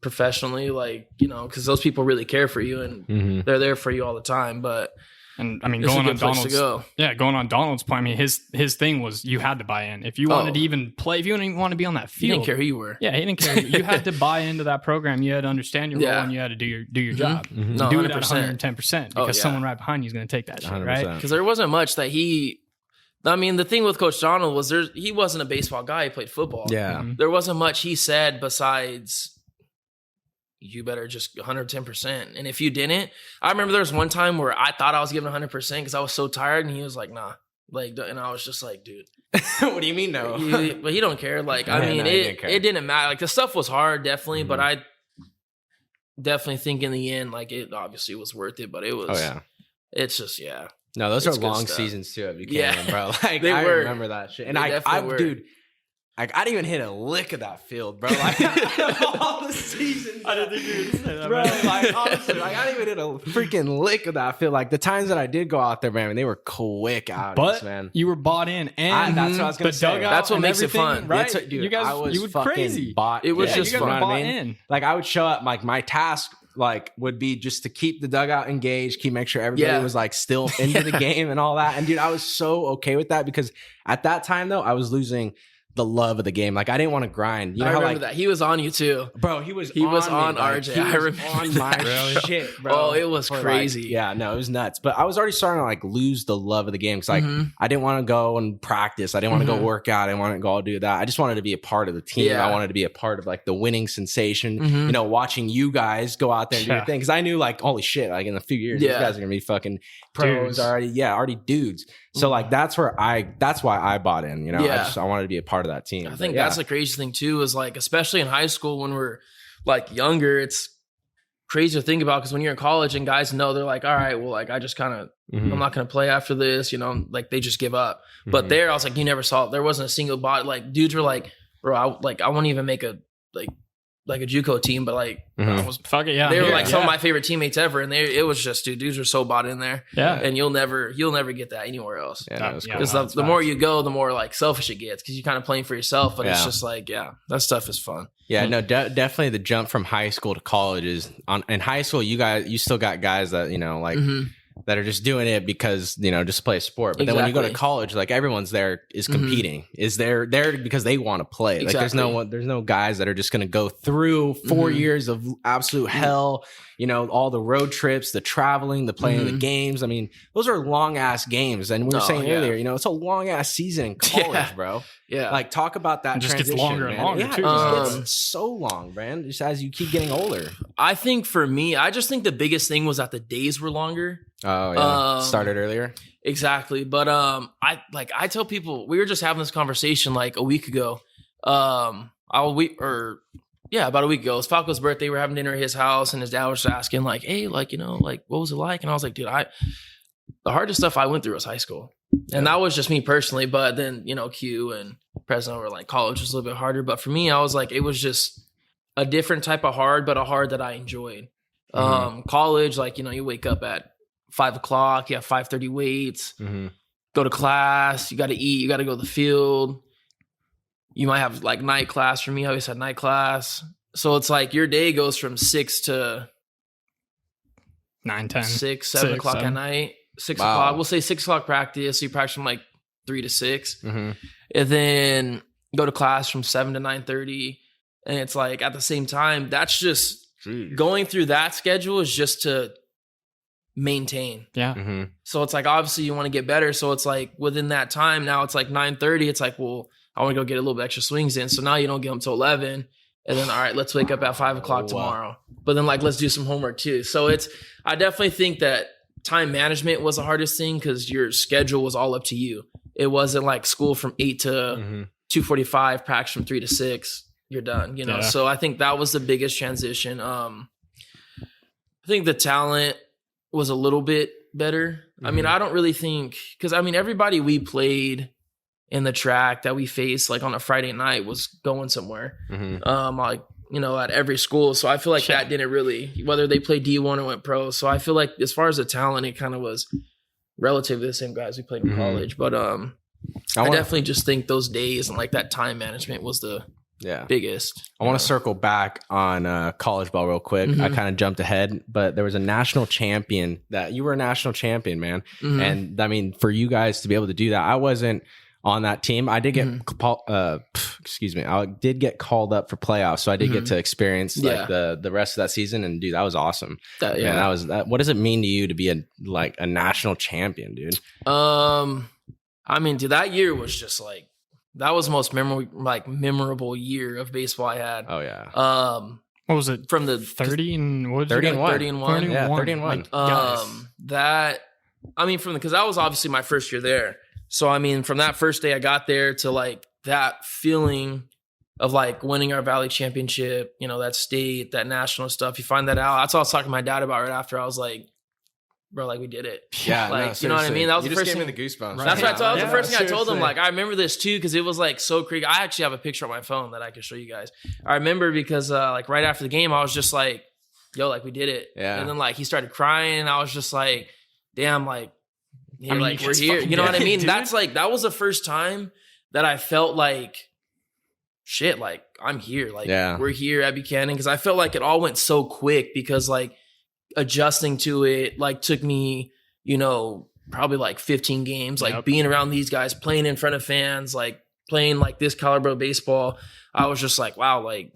professionally, like, because those people really care for you and they're there for you all the time. But
and I mean, going on Donald's point, I mean, his thing was you had to buy in. If you wanted to even play, if you didn't even want to be on that field,
he didn't care who you were.
Yeah, he didn't care. You had to buy into that program. You had to understand your role and you had to do your job. No, do it at 110% because someone right behind you is going to take that shit, 100%. Right?
Because there wasn't much that the thing with Coach Donald was he wasn't a baseball guy. He played football.
Yeah.
There wasn't much he said besides, you better just 110%. And if you didn't, I remember there was one time where I thought I was giving 100% because I was so tired, and he was like, nah. Like, and I was just like, dude.
What do you mean, no?
But he don't care. Like, it didn't matter. Like, the stuff was hard, definitely, but I definitely think in the end, like, it obviously was worth it, but it was, it's just,
No, those are long seasons too at Buchanan, bro. Like, I remember that shit. And dude, like, I didn't even hit a lick of that field, bro. Like, all the seasons. I didn't think you were going to say that, bro. Like, honestly, like, I didn't even hit a freaking lick of that field. Like, the times that I did go out there, man, they were quick outings, man.
You were bought in, and
that's what I was going to say.
That's what makes it fun,
right?
Dude,
you were crazy.
It was
just
fun. In. Like, I would show up, like, my task would be just to keep the dugout engaged, make sure everybody was like still into the game and all that. And dude, I was so okay with that because at that time though, I was losing the love of the game. Like, I didn't want to grind. You know,
I remember that he was on you too,
bro. He was
on
me,
RJ.
He was on my shit, bro.
Oh, it was crazy.
Like, no, it was nuts. But I was already starting to like lose the love of the game because like I didn't want to go and practice. I didn't want to go work out. I didn't want to go do that. I just wanted to be a part of the team.
Yeah.
I wanted to be a part of like the winning sensation. You know, watching you guys go out there and do your thing because I knew like, holy shit, like in a few years, these guys are gonna be fucking pros already dudes. So like that's why I bought in. You know, I wanted to be a part of that team.
I think that's the crazy thing too, is like, especially in high school when we're like younger, it's crazy to think about because when you're in college and guys know, they're like, all right, well, like I just kind of I'm not going to play after this, you know, like they just give up. But there, I was like, you never saw it. There wasn't a single bot. Like dudes were like, bro, I won't even make a like a JUCO team, but like I was
fuck it,
they were like some of my favorite teammates ever, and it was just dudes were so bought in there, and you'll never get that anywhere else. Because the more you go, the more like selfish it gets because you're kind of playing for yourself, but it's just like that stuff is fun.
No, definitely the jump from high school to college is in high school. You still got guys that you know like that are just doing it because, just to play a sport. But then when you go to college, like everyone's there is competing, is there because they want to play. Like there's no guys that are just going to go through 4 years of absolute hell, all the road trips, the traveling, the playing the games. I mean, those are long ass games. And we were saying earlier, it's a long ass season in college, bro. Yeah. Like talk about that.
It just
transition,
gets longer and longer too.
It gets so long, man, just as you keep getting older.
I think for me, I just think the biggest thing was that the days were longer.
Oh yeah, started earlier.
Exactly, but I tell people, we were just having this conversation like a week ago. About a week ago. It was Falco's birthday. We were having dinner at his house, and his dad was just asking like, "Hey, what was it like?" And I was like, "Dude, the hardest stuff I went through was high school, and that was just me personally. But then Q and President were like, college was a little bit harder. But for me, I was like, it was just a different type of hard, but a hard that I enjoyed. College, you wake up at 5 o'clock, you have 5:30 weights, go to class, you got to eat, you got to go to the field. You might have like night class. For me, I always had night class. So it's like your day goes from 6 to
9, 10,
6, 7 o'clock at night, 6 o'clock. We'll say 6 o'clock practice. So you practice from like 3 to 6 and then go to class from 7 to 9:30. And it's like at the same time, that's just going through that schedule is just to maintain.
Yeah.
So it's like, obviously you want to get better. So it's like within that time, now it's like 9:30. It's like, well, I want to go get a little bit extra swings in. So now you don't get them till 11. And then, all right, let's wake up at 5 o'clock tomorrow. But then let's do some homework too. So I definitely think that time management was the hardest thing because your schedule was all up to you. It wasn't like school from 8 to 2:45, practice from 3 to 6. You're done, Yeah. So I think that was the biggest transition. I think the talent was a little bit better. I mean, I don't really think, because everybody we played in the track that we faced on a Friday night was going somewhere. At every school. So I feel like that didn't really, whether they played D1 or went pro. So I feel like as far as the talent, it kind of was relatively the same guys we played in college. But I definitely just think those days and that time management was the biggest.
I want to circle back on college ball real quick. I kind of jumped ahead, but there was a national champion that you were a national champion, man. And for you guys to be able to do that, I wasn't on that team. I did get I did get called up for playoffs, so I did get to experience the rest of that season. And dude, that was awesome. That was that. What does it mean to you to be a national champion, dude?
Dude, that year was just that was the most memorable year of baseball I had.
Oh yeah.
What was it?
From the
30 and what?
30 and 1.
Yeah, 30 and 1.
That because that was obviously my first year there. So from that first day I got there to that feeling of winning our Valley championship, that state, that national stuff. You find that out. That's what I was talking to my dad about right after. I was like, bro, we did it.
Yeah,
you know what I mean? That was the first
thing.
thing.
Me the goosebumps.
Right. That's what I told. That was the first thing I told him. I remember this too because it was so crazy. I actually have a picture on my phone that I can show you guys. I remember because right after the game, I was just like, yo, we did it.
Yeah.
And then he started crying, and I was just like, damn, we're here. You know what I mean? Dude. That's that was the first time that I felt shit, I'm here. We're here at Buchanan, because I felt like it all went so quick because adjusting to it took me, probably 15 games, being around these guys, playing in front of fans, playing this caliber of baseball. I was just wow, we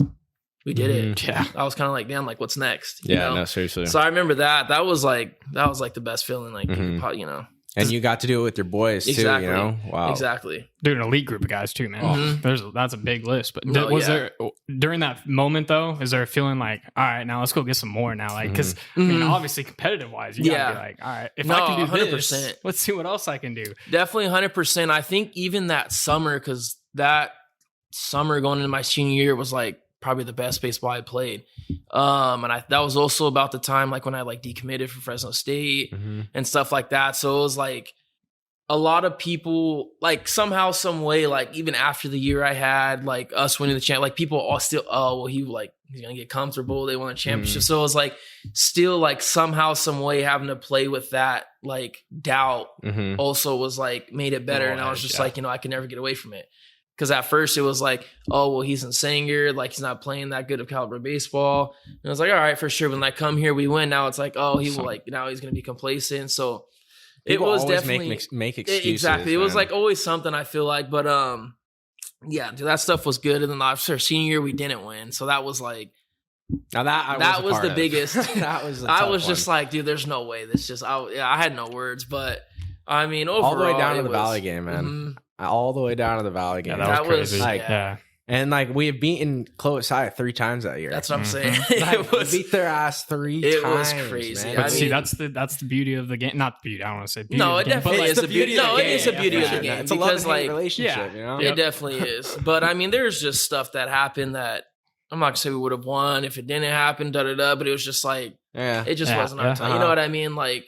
did it.
Yeah.
I was kind of damn, what's next?
No, seriously.
So I remember that was the best feeling, you know.
And you got to do it with your boys too, Wow.
Exactly.
Dude, an elite group of guys too, man. That's a big list. But there during that moment though, is there a feeling all right, now let's go get some more now? Because obviously competitive wise, you gotta be all right, if I can do 100%. This, let's see what else I can do.
Definitely 100%. I think even that summer, because that summer going into my senior year was probably the best baseball I played. And that was also about the time when I decommitted from Fresno State and stuff like that. So it was a lot of people somehow, some way, even after the year I had, us winning the champ, people all still, he's gonna get comfortable. They won a championship. So it was still somehow, some way having to play with that doubt also was made it better. And I was just I can never get away from it. Because at first it was like, oh, well, he's in Sanger. Like, he's not playing that good of caliber baseball. And I was like, all right, for sure. When I come here, we win. Now it's like, oh, he will, like, now he's going to be complacent. So
People
it was
always
definitely
make excuses.
Exactly.
Man.
It was like always something, I feel like. But yeah, dude, that stuff was good. And then after senior year, we didn't win. So that was like,
now that
was the biggest.
That was
I was just like, dude, there's no way. This just, I had no words. But I mean, overall,
all the way down to the Valley game, man.
Mm-hmm.
All the way down to the Valley game.
Yeah, that was crazy.
Like,
yeah.
And like we have beaten Clovis High 3 times that year.
That's what I'm saying.
Like, we beat their ass 3 times.
It was crazy.
Man.
But see, that's the beauty of the game. Not the beauty. I don't want to say beauty.
No,
of
it
the game, but,
definitely
like,
is the beauty. No, it is the beauty of the
Yeah.
game
It's a
because
love-and-hate
like
relationship,
yeah.
you know.
it definitely is. But I mean, there's just stuff that happened that I'm not gonna say we would have won if it didn't happen. But it was just like it just wasn't our time. You know what I mean? Like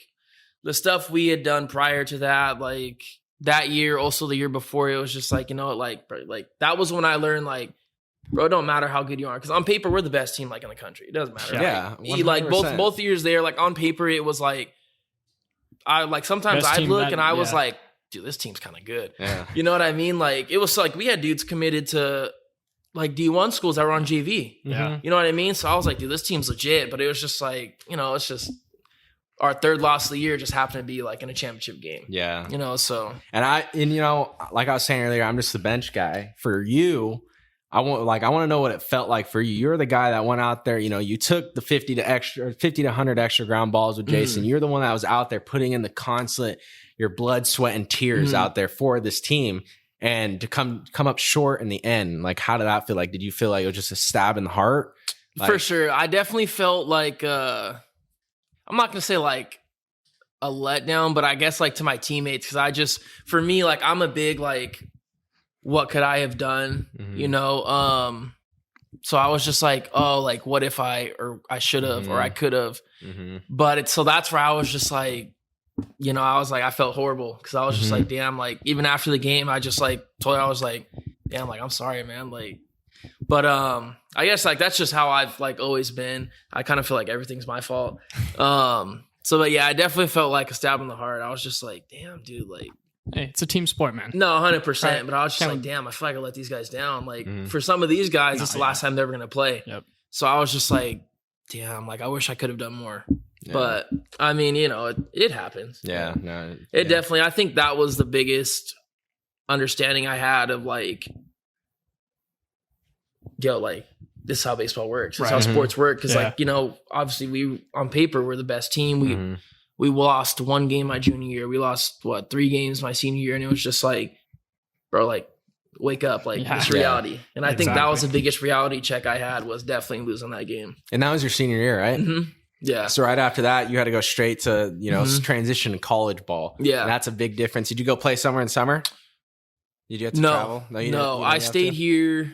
the stuff we had done prior to that, like that year, also the year before, it was just like, you know, like that was when I learned like, bro, it don't matter how good you are, because on paper we're the best team like in the country. It doesn't matter.
Yeah,
like both years there, like on paper it was like I like sometimes
Best
I'd
team
look
that-
and I was
yeah.
like, dude, this team's kind of good.
Yeah.
You know what I mean? Like it was like we had dudes committed to like D1 schools that were on JV.
Yeah.
You know what I mean? So I was like, dude, this team's legit. But it was just like, you know, it's just our third loss of the year just happened to be like in a championship game.
Yeah.
You know, so
And you know, like I was saying earlier, I'm just the bench guy. For you, I want to know what it felt like for you. You're the guy that went out there, you know, you took the 50 to 100 extra ground balls with Jason. You're the one that was out there putting in the constant, your blood, sweat, and tears out there for this team. And to come up short in the end, like how did that feel like? Did you feel like it was just a stab in the heart? Like,
for sure. I definitely felt like I'm not gonna say like a letdown, but I guess like to my teammates, because for me, like I'm a big like, what could I have done? You know? So I was just like, oh, like what if I should have or I could have. But so that's where I was just like, you know, I was like, I felt horrible because I was just like, damn, like even after the game, I just like told her, I was like, damn, like I'm sorry, man. Like, but I guess like that's just how I've like always been. I kind of feel like everything's my fault. So but yeah, I definitely felt like a stab in the heart. I was just like, damn, dude, like,
Hey, it's a team sport, man.
no, 100%.
Right.
But I was just like, damn, I feel like I let these guys down. Like for some of these guys, it's the last time they're ever gonna play.
Yep.
So I was just like, damn, like I wish I could have done more.
Yeah.
But I mean, you know, it happens.
Yeah, no,
It definitely, I think that was the biggest understanding I had of like, yo, like this is how baseball works. This is how sports work. Cause like, you know, obviously we, on paper, we're the best team. We lost 1 game my junior year. We lost 3 games my senior year. And it was just like, bro, like wake up, like this reality. And I think that was the biggest reality check I had, was definitely losing that game.
And that was your senior year, right?
Yeah.
So right after that, you had to go straight to, you know, transition to college ball.
Yeah.
And that's a big difference. Did you go play somewhere in summer? Did you have to travel?
No, I stayed here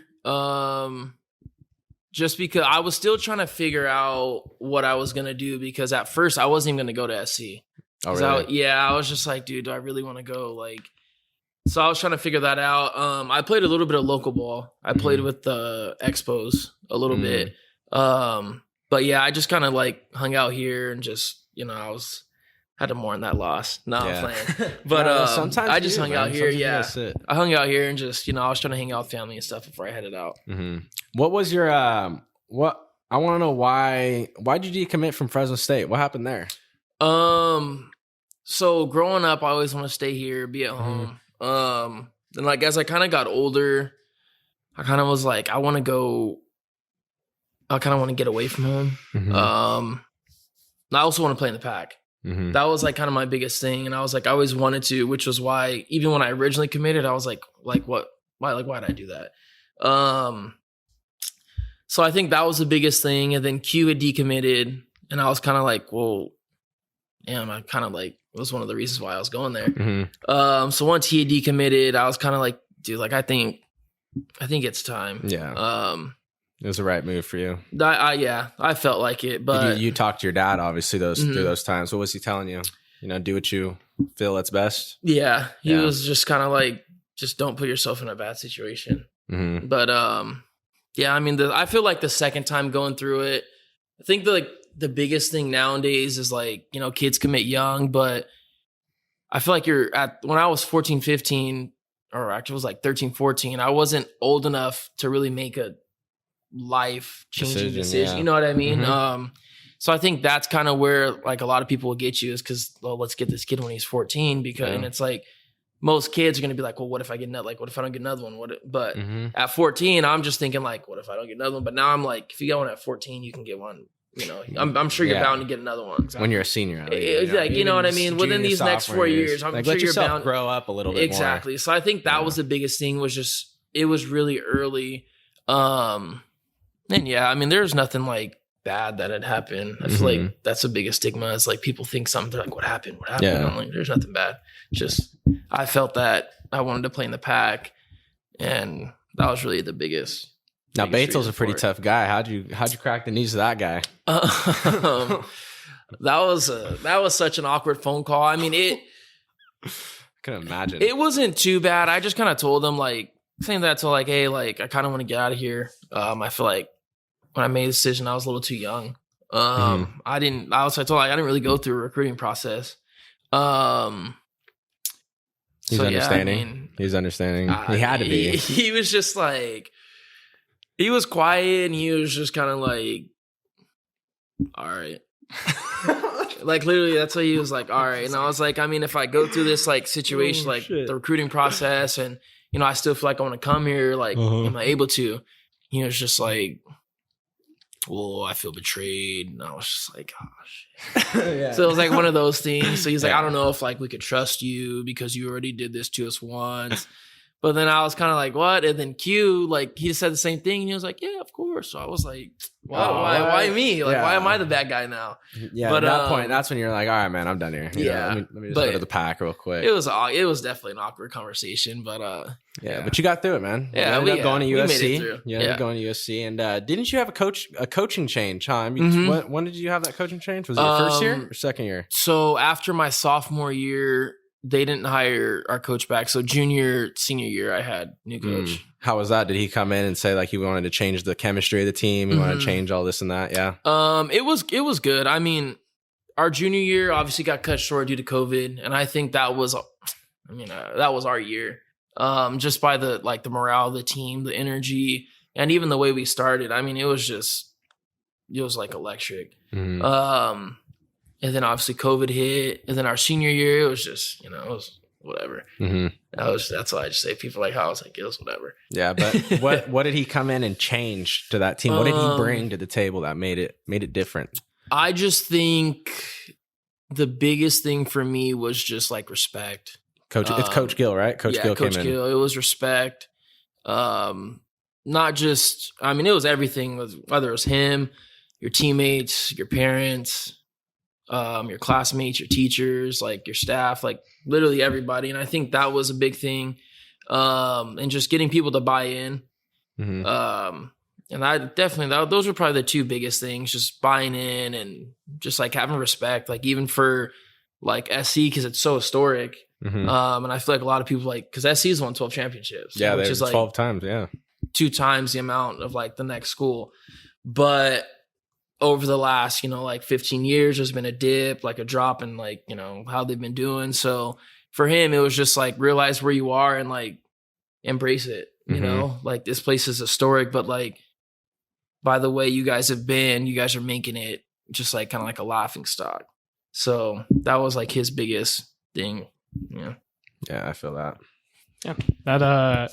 just because I was still trying to figure out what I was going to do, because at first I wasn't even going to go to SC.
Oh, really?
I was just like, dude, do I really want to go? Like, so I was trying to figure that out. I played a little bit of local ball. I played with the Expos a little bit. But yeah, I just kind of like hung out here and just, you know, had to mourn that loss. No, I'm playing. But
sometimes
I just hung out here.
Sometimes
Yeah. I hung out here and just, you know, I was trying to hang out with family and stuff before I headed out.
What was your, I want to know why did you decommit from Fresno State? What happened there?
So growing up, I always want to stay here, be at home. Then like as I kind of got older, I kind of was like, I kind of want to get away from home. I also want to play in the pack. That was like kind of my biggest thing. And I was like, I always wanted to, which was why even when I originally committed, I was like what? Why did I do that? So I think that was the biggest thing. And then Q had decommitted, and I was kind of like, well, damn, I kind of like, it was one of the reasons why I was going there. So once he had decommitted, I was kind of like, dude, like I think it's time.
Yeah. It was the right move for you.
I felt like it, but
you talked to your dad obviously through those times. What was he telling you? You know, do what you feel that's best.
Yeah, he was just kind of like, just don't put yourself in a bad situation. But yeah, I mean, I feel like the second time going through it, I think the biggest thing nowadays is like, you know, kids commit young, but I feel like when I was 14, 15, or actually it was like 13, 14. I wasn't old enough to really make a life-changing decision. You know what I mean?
Mm-hmm.
So I think that's kind of where like a lot of people will get you is because, well, let's get this kid when he's 14 because, and it's like most kids are going to be like, well, what if I get another, like, what if I don't get another one? But at 14, I'm just thinking like, what if I don't get another one? But now I'm like, if you get one at 14, you can get one. You know, I'm sure you're bound to get another one.
When you're a senior.
Like, you know what I mean? Within these next 4 years, I'm
like,
sure
let
you're bound.
grow up a little bit
Exactly.
more.
So I think that was the biggest thing was just, it was really early. And yeah, I mean, there's nothing like bad that had happened. I feel like that's the biggest stigma is like people think something, they're like, what happened? What happened?
Yeah.
I'm like, there's nothing bad. Just, I felt that I wanted to play in the pack and that was really the biggest.
Now Betel's a pretty tough guy. How'd you crack the knees of that guy?
That was such an awkward phone call. I mean,
I can imagine.
It wasn't too bad. I just kind of told him like, saying that to like, hey, like I kind of want to get out of here. I feel like when I made the decision, I was a little too young. I didn't really go through a recruiting process.
He's understanding. Yeah, I mean, he's understanding. He had to be.
He was just like, he was quiet and he was just kind of like, all right. Like literally that's what he was like, all right. And I was like, I mean, if I go through this like situation, like the recruiting process and, you know, I still feel like I want to come here, like, am I able to? He was just like, well, I feel betrayed. And I was just like, oh, shit. So it was like one of those things. So he's like, I don't know if like we could trust you because you already did this to us once. But then I was kind of like, what? And then Q, like, he just said the same thing. And he was like, yeah, of course. So I was like, why me? Like, why am I the bad guy now?
Yeah, but at that point, that's when you're like, all right, man, I'm done here. You know, let me just go to the pack real quick.
It was definitely an awkward conversation, but
but you got through it, man.
Yeah,
you ended up going to USC.
You ended
up going to USC. And didn't you have a coaching change, huh? When did you have that coaching change? Was it your first year or second year?
So after my sophomore year, they didn't hire our coach back. So junior, senior year, I had new coach.
How was that? Did he come in and say like he wanted to change the chemistry of the team? He wanted to change all this and that? Yeah.
It was good. I mean, our junior year obviously got cut short due to COVID. And I think that was our year. Just by the morale of the team, the energy, and even the way we started. I mean, it was like electric. And then obviously COVID hit. And then our senior year, it was just, it was whatever. That's why I just say people like how I was like, it was whatever.
Yeah, but what did he come in and change to that team? What did he bring to the table that made it different?
I just think the biggest thing for me was just like respect.
It's Coach Gill, right? Coach Gill came in.
Coach Gill. It was respect. Not just, I mean, it was everything, whether it was him, your teammates, your parents, your classmates, your teachers, like your staff, like literally everybody. And I think that was a big thing. And just getting people to buy in. And I definitely, those were probably the two biggest things, just buying in and just like having respect, like even for like SC, because it's so historic. And I feel like a lot of people like, because SC's won 12 championships.
Yeah,
which is like
12 times,
2 times the amount of like the next school. But over the last, 15 years, there's been a dip, like a drop in like, how they've been doing. So for him, it was just like realize where you are and like embrace it, you know, like this place is historic, but like by the way you guys have been, you guys are making it just like kind of like a laughing stock. So that was like his biggest thing. Yeah,
I feel that.
Yeah, that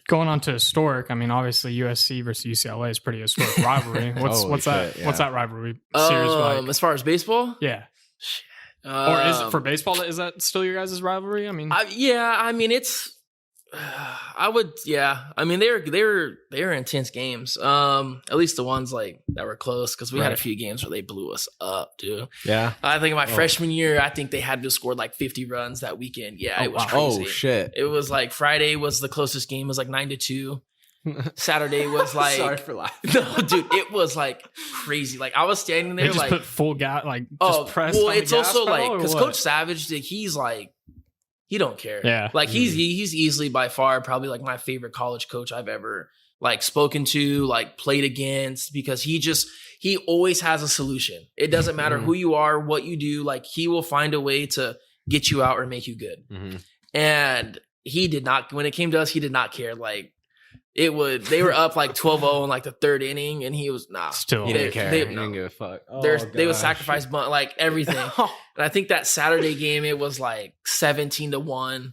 going on to historic. I mean, obviously USC versus UCLA is pretty historic rivalry. What's that rivalry series like?
As far as baseball?
Yeah. Or is it for baseball? Is that still your guys' rivalry? I mean,
it's. I mean, they were intense games. At least the ones like that were close because we had a few games where they blew us up, dude.
Yeah,
I think in my freshman year, I think they had to score like 50 runs that weekend. Yeah, it was crazy.
Oh shit!
It was like Friday was the closest game. It was like 9-2. Saturday was like
sorry for laughing.
No, dude, it was like crazy. Like I was standing there,
they just
like
put full gas, like just press.
Well, it's also like because Coach Savage, he's like. He don't care.
Yeah.
Like he's easily by far probably like my favorite college coach I've ever like spoken to, like played against, because he always has a solution. It doesn't matter who you are, what you do, like he will find a way to get you out or make you good. And he did not, when it came to us, he did not care. Like, they were up like 12-0 in like the third inning, and he was
Still, he didn't care. He didn't give a fuck.
They would sacrifice like everything. And I think that Saturday game, it was like 17-1,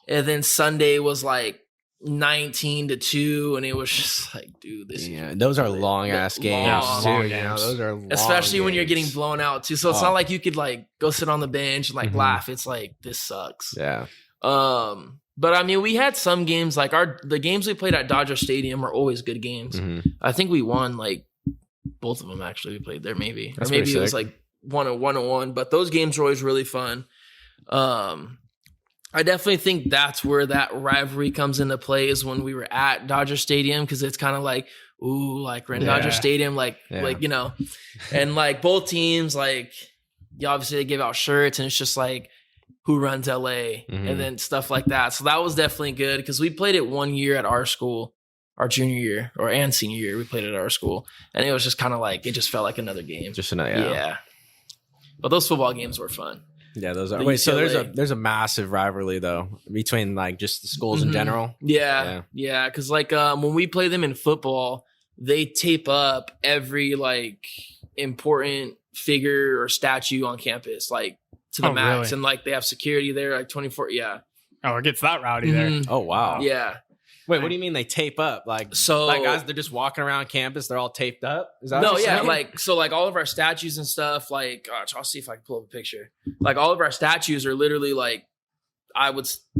and then Sunday was like 19-2, and it was just like, dude, this.
Yeah, those are long ass games too. You know, those are long
especially when you're
games.
getting blown out too. So it's not like you could like go sit on the bench and like laugh. It's like, this sucks.
Yeah.
But I mean, we had some games like the games we played at Dodger Stadium are always good games. I think we won like both of them. Actually, we played there maybe,
That's
or maybe it was
sick.
like 1-1. But those games were always really fun. I definitely think that's where that rivalry comes into play, is when we were at Dodger Stadium, because it's kind of like, ooh, like we're in Dodger Stadium, like you know, and like both teams, like obviously they give out shirts, and it's just like, who runs LA, and then stuff like that. So that was definitely good, because we played it 1 year at our school, our junior year and senior year. We played it at our school, and it was just kind of like, it just felt like another game.
Just another,
yeah. But those football games were fun.
Yeah, those are.
The
Wait, so
UCLA.
there's a massive rivalry though between like just the schools in general.
Yeah. Because like when we play them in football, they tape up every like important figure or statue on campus, like to the max,
really?
and like they have security there, like 24. Yeah.
Oh, it gets that rowdy there.
Oh wow.
Yeah.
Wait, what do you mean they tape up? Like,
So
like as they're just walking around campus, they're all taped up? Is that
no,
what you're
yeah,
saying?
like, so like all of our statues and stuff, like, gosh, I'll see if I can pull up a picture. Like all of our statues are literally like,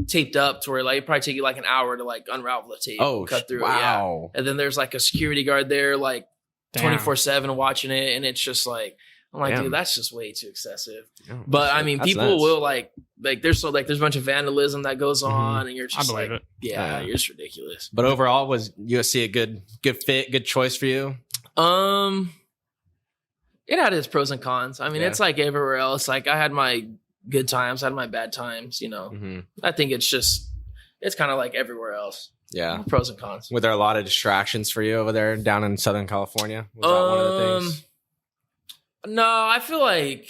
taped up to where like it'd probably take you like an hour to like unravel the tape, cut through it. Yeah.
wow.
And then there's like a security guard there, like
Damn.
24/7 watching it, and it's just like, I'm like,
Damn.
dude, that's just way too excessive.
Oh,
But I mean,
that's
people
nuts.
will like there's a bunch of vandalism that goes on, and you're
I
just
believe
like,
it.
yeah,
Yeah.
you're just ridiculous.
But overall, was USC a good fit, good choice for you?
It had its pros and cons. I mean,
Yeah.
it's like everywhere else. Like I had my good times, I had my bad times. You know, I think it's kind of like everywhere else.
Yeah.
Pros and cons.
Were there a lot of distractions for you over there down in Southern California? Was that one of the things?
No, I feel like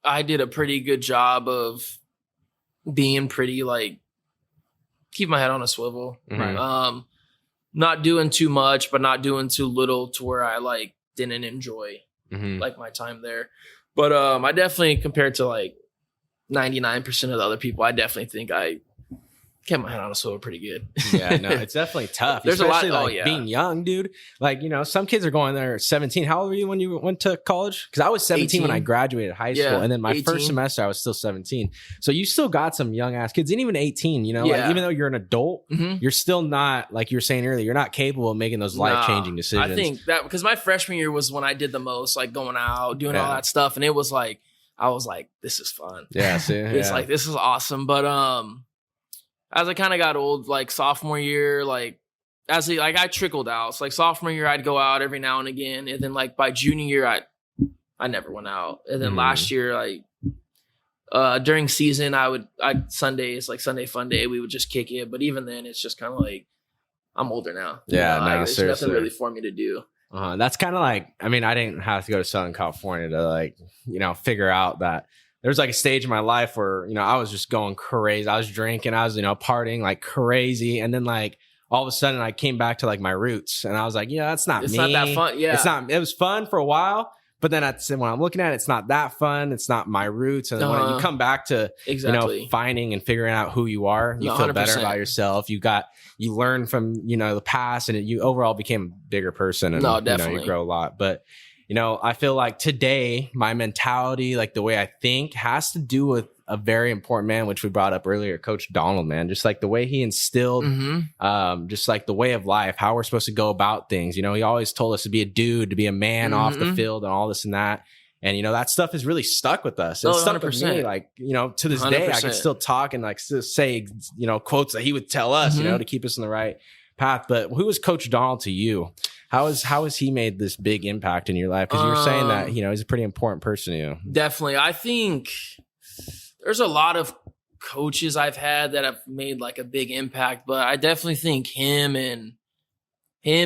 I did a pretty good job of being pretty like keep my head on a swivel.
Right.
Not doing too much, but not doing too little to where I like didn't enjoy like my time there. But I definitely, compared to like 99% of the other people, I definitely think I kept my head on a swivel pretty good.
Yeah, no, it's definitely tough.
There's a lot-
especially, like being young, dude. Like, you know, some kids are going there at 17. How old were you when you went to college? Because I was 17 when I
18.
graduated high school,
Yeah,
and then my
18.
first semester I was still 17. So you still got some young ass kids, and even 18. You know, like
Yeah.
even though you're an adult, you're still not, like you were saying earlier, you're not capable of making those life changing decisions.
I think that because my freshman year was when I did the most, like going out, doing all
Yeah.
that stuff, and it was like I was like, this is fun.
Yeah, see,
It's
yeah.
like, this is awesome. But as I kind of got old, like sophomore year, like I trickled out. So like sophomore year, I'd go out every now and again, and then like by junior year, I never went out. And then last year, during season, I'd Sundays, like Sunday fun day, we would just kick it. But even then, it's just kind of like I'm older now.
Yeah,
You know,
no,
there's
seriously.
nothing really for me to do.
That's kind of like, I mean, I didn't have to go to Southern California to like, you know, figure out that there was like a stage in my life where, you know, I was just going crazy. I was drinking, I was, you know, partying like crazy. And then like all of a sudden I came back to like my roots, and I was like, yeah, that's not
It's
me.
not that fun. Yeah.
It's not, it was fun for a while, but then when I'm looking at it, it's not that fun. It's not my roots. And then when you come back to,
Exactly.
you know, finding and figuring out who you are, you feel better
100%.
about yourself. You learn from, you know, the past, and you overall became a bigger person, and
No,
you know,
definitely.
you grow a lot. But, you know, I feel like today my mentality, like the way I think, has to do with a very important man, which we brought up earlier, Coach Donald, man. Just like the way he instilled, just like the way of life, how we're supposed to go about things. You know, he always told us to be a dude, to be a man off the field, and all this and that. And, you know, that stuff has really stuck with us. It's stuck with me.
100%.
Like, you know, to this day, I can
100%.
still talk and like still say, you know, quotes that he would tell us, you know, to keep us on the right path. But who was Coach Donald to you? How has he made this big impact in your life? Because you were saying that, you know, he's a pretty important person to you.
Definitely. I think there's a lot of coaches I've had that have made like a big impact, but I definitely think him,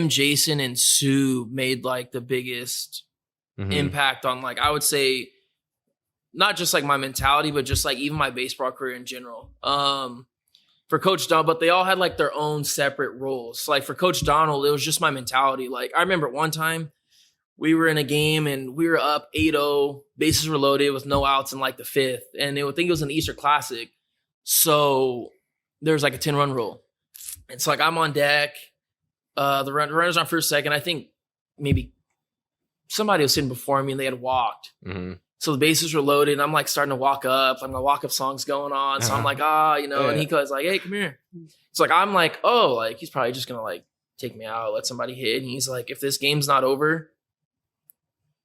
Jason, and Sue made like the biggest impact on, like, I would say not just like my mentality, but just like even my baseball career in general. for Coach Donald, but they all had like their own separate roles. Like for Coach Donald, it was just my mentality. Like I remember one time we were in a game and we were up 8-0, bases were loaded with no outs in like the 5th. And I think it was an Easter Classic. So there's like a 10-run rule. And so like I'm on deck. The runner's on first, second. I think maybe somebody was sitting before me and they had walked. Mm-hmm. So the bases were loaded and I'm like starting to walk up. Like my walk up song's going on. So I'm like, and he goes like, hey, come here. So like, I'm like, oh, like he's probably just going to like take me out, let somebody hit. And he's like, if this game's not over,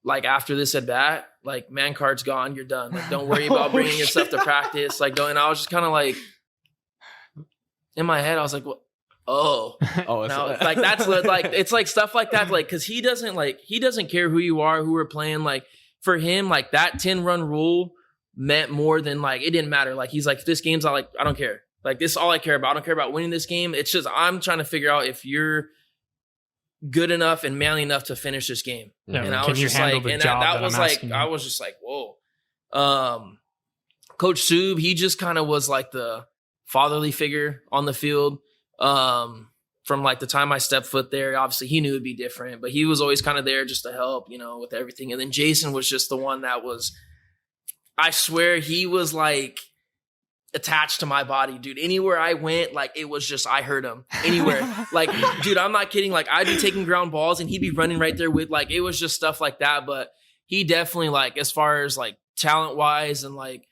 like after this at bat, like man card's gone, you're done. Like don't worry about bringing your stuff to practice. Like don't. And I was just kind of like, in my head, I was like, well, now, like that's like it's like stuff like that. Like because he doesn't care who you are, who we're playing. Like for him, like that 10-run rule meant more than like it didn't matter. Like he's like, this game's not like I don't care. Like this is all I care about. I don't care about winning this game. It's just I'm trying to figure out if you're good enough and manly enough to finish this game. Yeah, and I was just like, and that was like, I was just like, whoa. Coach Sub, he just kind of was like the fatherly figure on the field. From like the time I stepped foot there, obviously he knew it'd be different, but he was always kind of there just to help, with everything. And then Jason was just the one that was, I swear he was like attached to my body, dude. Anywhere I went, like it was just, I heard him anywhere. Like, dude, I'm not kidding. Like I'd be taking ground balls and he'd be running right there with like, it was just stuff like that. But he definitely like, as far as like talent wise and like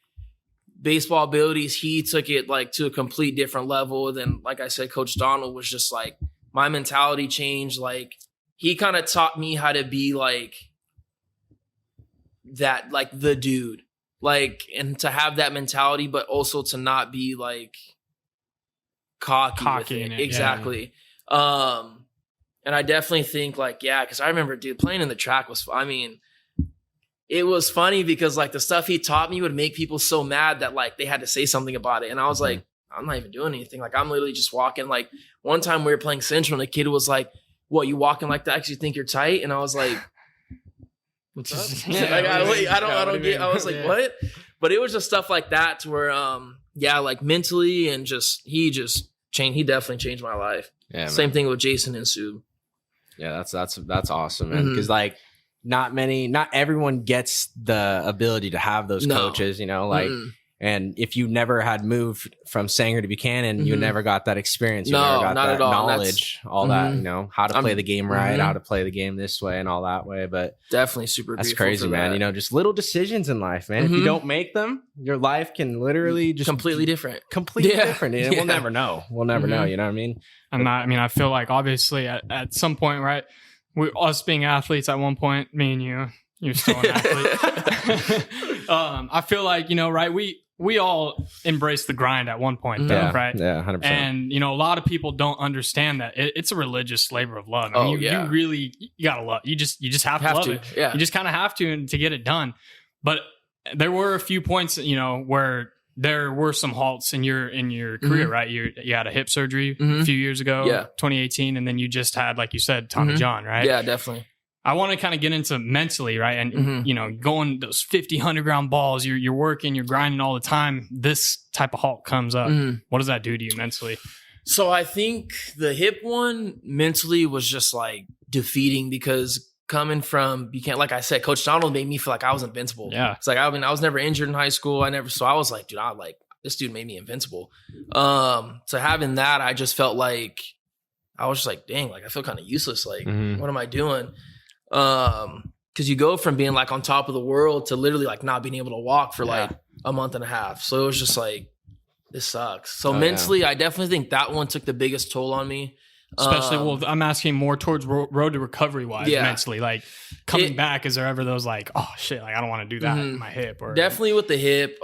baseball abilities, he took it like to a complete different level than, like I said, Coach Donald was just like, my mentality changed. Like he kind of taught me how to be like that, like the dude. Like, and to have that mentality, but also to not be like cocky with it. Exactly. Yeah. And I definitely think like, because I remember, dude, playing in the track was, it was funny because like the stuff he taught me would make people so mad that like they had to say something about it. And I was like, I'm not even doing anything. Like I'm literally just walking. Like one time we were playing Central and the kid was like, what, you walking like that because you think you're tight? And I was like, what's up? I was like, what? But it was just stuff like that to where, like mentally and he changed. He definitely changed my life. Yeah. Same thing with Jason and Sue.
Yeah, that's awesome, man. Because like not everyone gets the ability to have those coaches, and if you never had moved from Sanger to Buchanan, you never got that experience. You never got that knowledge, all that, how to play the game right, how to play the game this way and all that way. But
definitely super
that's crazy, man. Just little decisions in life, man. If you don't make them, your life can literally just
completely different.
And we'll never know. We'll never know. You know what I mean?
I feel like obviously at some point, right? Us being athletes at one point, me and you're still an athlete. I feel like, right? We all embrace the grind at one point, though, right?
Yeah, 100%.
And, a lot of people don't understand that it's a religious labor of love. You really, you gotta love, you just have to love it. Yeah. You just kind of have to get it done. But there were a few points, where there were some halts in your career, right? You had a hip surgery a few years ago, 2018, and then you just had, like you said, Tommy John, right?
Yeah, definitely.
I want to kind of get into mentally, right? And, going those 50, 100 ground balls, you're working, you're grinding all the time. This type of halt comes up. What does that do to you mentally?
So I think the hip one mentally was just like defeating because coming from Buchanan, like I said, Coach Donald made me feel like I was invincible.
Yeah.
It's like, I was never injured in high school. So I was like, dude, this dude made me invincible. So having that, I just felt like, I was just like, dang, like I feel kind of useless. Like, what am I doing? Because you go from being like on top of the world to literally like not being able to walk for like a month and a half. So it was just like, this sucks. So mentally, I definitely think that one took the biggest toll on me.
Especially, I'm asking more towards road to recovery wise, mentally. Like coming back, is there ever those like, oh shit, like I don't want to do that in my hip? Or
definitely with the hip,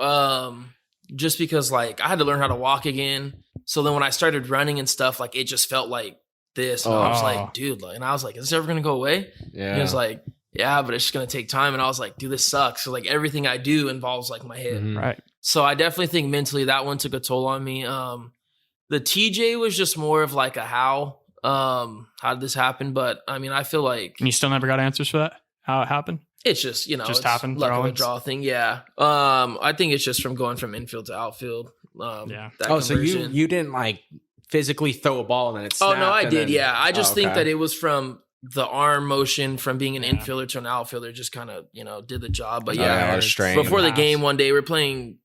just because like I had to learn how to walk again. So then when I started running and stuff, like it just felt like this. And I was like, dude, and I was like, is this ever gonna go away? Yeah. And he was like, yeah, but it's just gonna take time. And I was like, dude, this sucks. So like everything I do involves like my hip.
Right.
So I definitely think mentally that one took a toll on me. The TJ was just more of like a how did this happen? But I feel like,
and you still never got answers for that, how it happened?
It's just,
just happened.
Luck of the draw thing. Yeah. I think it's just from going from infield to outfield. That
so you didn't like physically throw a ball and then it snapped?
Oh no, I did. Yeah, I just think
okay.
that it was from the arm motion from being an infielder to an outfielder, just kind of did the job. But before the game one day we're playing.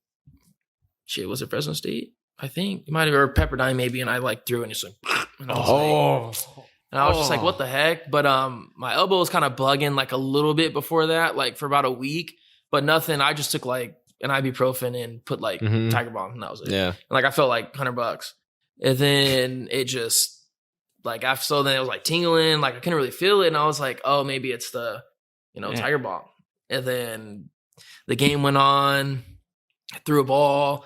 Shit, was it Fresno State? I think it might have, or Pepperdine maybe, and I like threw it and it's like, and I was just like, what the heck? But my elbow was kind of bugging like a little bit before that, like for about a week, but nothing. I just took like an ibuprofen and put like Tiger Balm, and that was it.
Yeah,
and like I felt like $100, and then it just like so then it was like tingling, like I couldn't really feel it, and I was like, oh, maybe it's the Tiger Balm. And then the game went on, I threw a ball.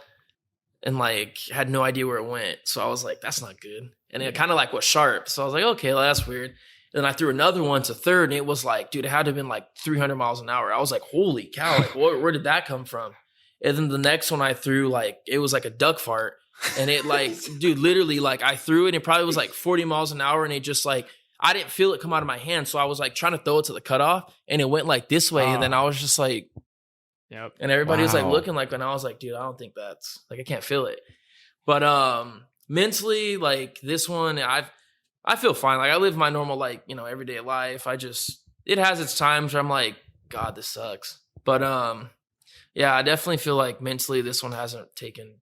And like had no idea where it went. So I was like, that's not good. And it kind of like was sharp. So I was like, okay, well, that's weird. And then I threw another one to third and it was like, dude, it had to have been like 300 miles an hour. I was like, holy cow, like where did that come from? And then the next one I threw, like it was like a duck fart. And it like, dude, literally like I threw it and it probably was like 40 miles an hour. And it just like, I didn't feel it come out of my hand. So I was like trying to throw it to the cutoff and it went like this way. And then I was just like,
yep.
And everybody was like looking like, and I was like, dude, I don't think that's like, I can't feel it. But mentally, like this one, I feel fine. Like I live my normal, like, everyday life. It has its times where I'm like, God, this sucks. But yeah, I definitely feel like mentally this one hasn't taken.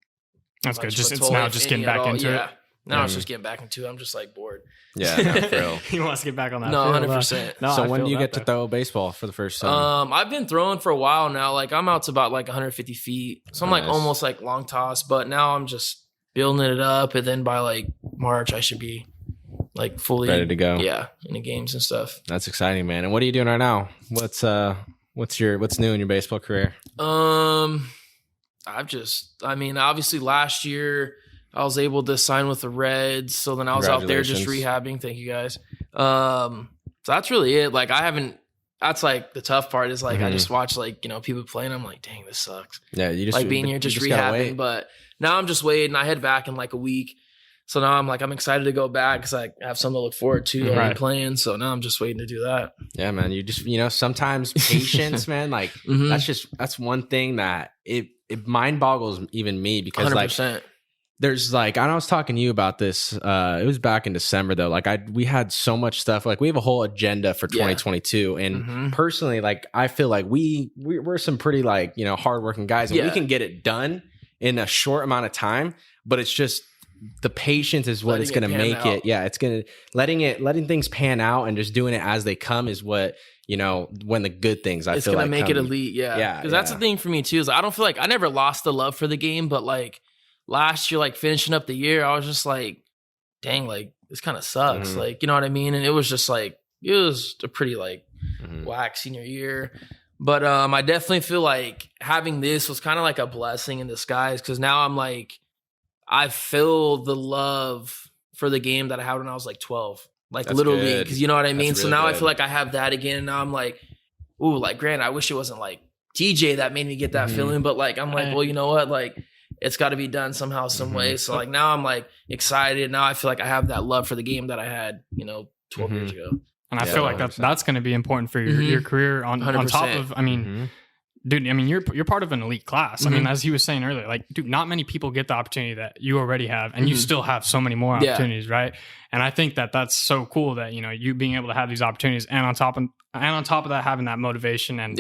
That's good. It's now just getting back into it.
Now it's just getting back into it. I'm just like bored.
Yeah, no, for real.
He wants to get back on that.
No, 100%.
No, so when do you get to throw a baseball for the first time?
I've been throwing for a while now. Like I'm out to about like 150 feet. So I'm like almost like long toss, but now I'm just building it up. And then by like March, I should be like fully
ready to go.
Yeah, in the games and stuff.
That's exciting, man. And what are you doing right now? What's new in your baseball career?
Obviously last year I was able to sign with the Reds. So then I was out there just rehabbing. Thank you guys. So that's really it. Like that's like the tough part is like, I just watch like, people playing. I'm like, dang, this sucks.
Yeah. You just
like being here, just rehabbing. But now I'm just waiting. I head back in like a week. So now I'm excited to go back because I have something to look forward to. I'm playing. So now I'm just waiting to do that.
Yeah, man. You just, sometimes patience, man, like that's one thing that it mind boggles even me because 100%. Like, there's like, I was talking to you about this. It was back in December though. Like we had so much stuff. Like we have a whole agenda for 2022. And personally, like I feel like we're some pretty like, hardworking guys and we can get it done in a short amount of time, but it's just the patience is what it's going to make it. Yeah. It's going to letting things pan out and just doing it as they come is what, when the good things
it's
feel like
make
come.
it elite. Yeah. Yeah. Cause that's the thing for me too, is I don't feel like I never lost the love for the game, but like, last year, like finishing up the year, I was just like, dang, like this kind of sucks. Like, you know what I mean? And it was just like, it was a pretty like whack senior year. But I definitely feel like having this was kind of like a blessing in disguise because now I'm like, I feel the love for the game that I had when I was like 12, like
That's
Little
good.
League. Because you know what I mean?
That's
So
really
now
good.
I feel like I have that again. And now I'm like, ooh, like granted, I wish it wasn't like TJ that made me get that feeling. But like, I'm like, well, you know what? Like, it's got to be done somehow, some way. So like now I'm like excited. Now I feel like I have that love for the game that I had, 12 years ago.
And I feel like that's going to be important for your career on top of, dude, you're part of an elite class. I mean, as he was saying earlier, like, dude, not many people get the opportunity that you already have, and you still have so many more opportunities, right? And I think that that's so cool that, you being able to have these opportunities and on top of that, having that motivation and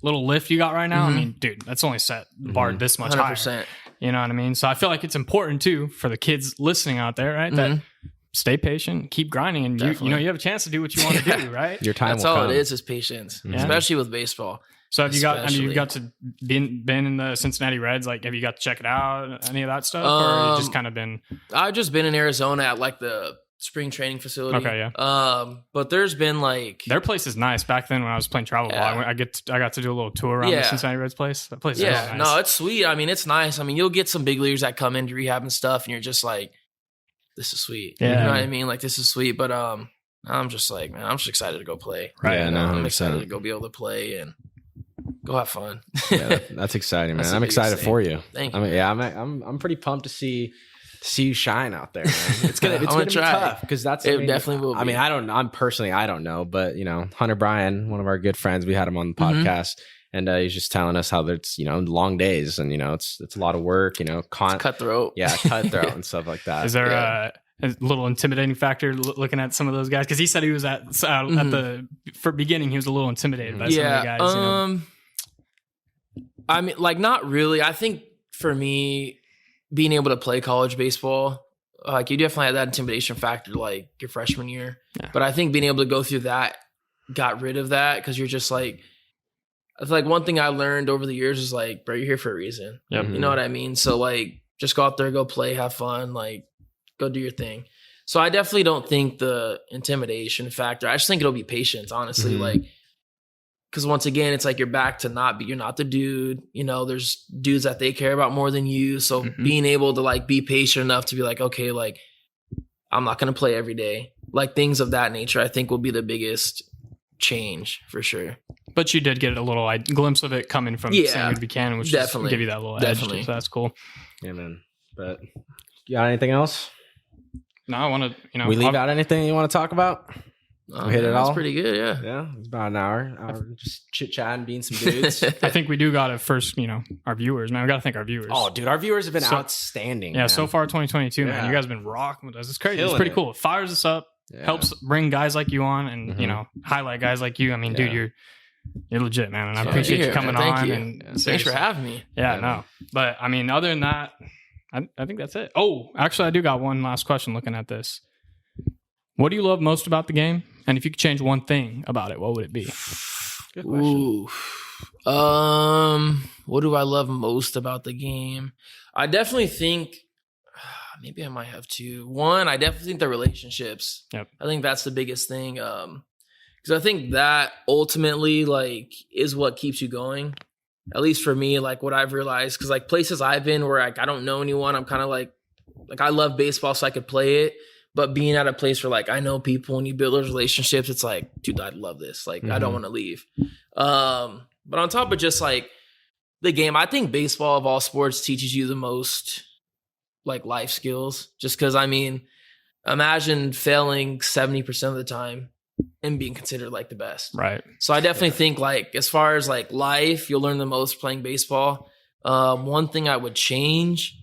little lift you got right now. I mean, dude, that's only set the bar this much
100%.
higher. You know what I mean? So I feel like it's important too for the kids listening out there, right? That stay patient, keep grinding, and you have a chance to do what you want to do, right?
Your time
That's
will
all
come.
it is especially with baseball.
So have you got? You've got to been in the Cincinnati Reds. Like, have you got to check it out? Any of that stuff, or you just kind of been? I've
just been in Arizona at like the spring training facility.
Okay, yeah.
But there's been like
their place is nice. Back then when I was playing travel ball, I got to do a little tour around the Cincinnati Reds place. That place is really nice.
No, it's sweet. I mean, it's nice. I mean, you'll get some big leaguers that come in to rehab and stuff, and you're just like, this is sweet. Yeah. You know what I mean? Like, this is sweet. But I'm just like, man, I'm just excited to go play.
Right. Yeah,
I'm excited to go be able to play and go have fun.
That's exciting, man. I'm excited for you.
Thank you.
I mean, I'm pretty pumped to see you shine out there, man. It's gonna be tough because
it definitely will be.
I mean, I don't know, but Hunter Bryan, one of our good friends, we had him on the podcast, And he's just telling us how there's, long days and, it's a lot of work,
it's cutthroat.
Yeah, cutthroat and stuff like that.
Is there a little intimidating factor looking at some of those guys? Because he said he was at the beginning, he was a little intimidated by some of the guys.
I mean, like, not really. I think for me, being able to play college baseball, like, you definitely had that intimidation factor, like, your freshman year. Yeah. But I think being able to go through that got rid of that because you're just like, I feel like one thing I learned over the years is like, bro, you're here for a reason.
Yep.
You know what I mean? So, like, just go out there, go play, have fun, like, go do your thing. So I definitely don't think the intimidation factor. I just think it'll be patience, honestly. Like, because once again, it's like you're back to you're not the dude. There's dudes that they care about more than you. So being able to like be patient enough to be like, okay, like, I'm not going to play every day. Like, things of that nature, I think will be the biggest change for sure.
But you did get a little glimpse of it coming from Sam Buchanan, which definitely give you that little edge. So that's cool.
Yeah, man. But you got anything else?
No, I want to,
we leave out anything you want to talk about? We hit it all.
That's pretty good, yeah.
Yeah, it's about an hour just chit-chatting, being some dudes.
I think we do got to first, our viewers, man. We got to thank our viewers.
Oh, dude, our viewers have been outstanding.
Yeah, man. So far 2022, man. You guys have been rocking with us. It's crazy. It's pretty cool. It fires us up, helps bring guys like you on and, highlight guys like you. I mean, dude, you're legit, man. And I appreciate you coming on.
Thank you.
And
thanks for having me.
Yeah, no. But, I mean, other than that, I think that's it. Oh, actually, I do got one last question looking at this. What do you love most about the game? And if you could change one thing about it, what would it be?
Good question.
What do I love most about the game? I definitely think, maybe I might have two. One, I definitely think the relationships.
Yep.
I think that's the biggest thing. Because I think that ultimately, like, is what keeps you going. At least for me, like, what I've realized. Because, like, places I've been where, like, I don't know anyone, I'm kind of like, I love baseball so I could play it. But being at a place where, like, I know people and you build those relationships, it's like, dude, I love this. Like, I don't want to leave. But on top of just, like, the game, I think baseball of all sports teaches you the most, like, life skills. Just because, I mean, imagine failing 70% of the time and being considered, like, the best.
Right.
So I definitely think, like, as far as, like, life, you'll learn the most playing baseball. One thing I would change,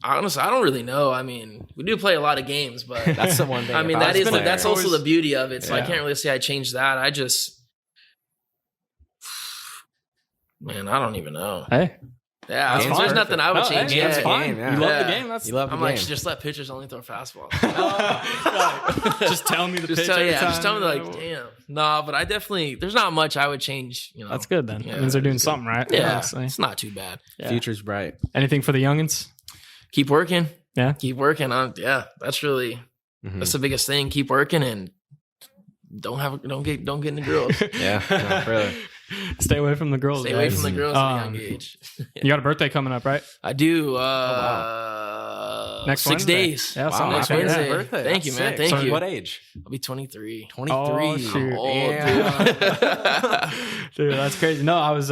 honestly, I don't really know. I mean, we do play a lot of games, but
that's the one thing.
I mean, that's also the beauty of it. So I can't really say I changed that. I just, man, I don't even know.
Hey,
yeah, there's nothing I would change.
Game's fine.
You love the game.
You love the game.
I'm like, just let pitchers only throw fastballs.
Just tell me the pitch.
Just tell me, like, damn. No, but I definitely, there's not much I would change.
That's good then. It means they're doing something right.
Yeah, it's not too bad.
Yeah. Future's bright.
Anything for the youngins?
Keep working.
Yeah.
Keep working. That's really, that's the biggest thing. Keep working and don't get into girls.
Yeah. No, really.
Stay away from the girls.
Stay away from the girls at a young age.
You got a birthday coming up, right?
I do.
Next
6
Wednesday.
days.
Yeah,
wow, next Wednesday. Yeah.
Birthday.
Thank you, man. Thank you.
What age?
I'll be 23.
23.
Oh, shoot.
Yeah.
Dude, that's crazy. No, I was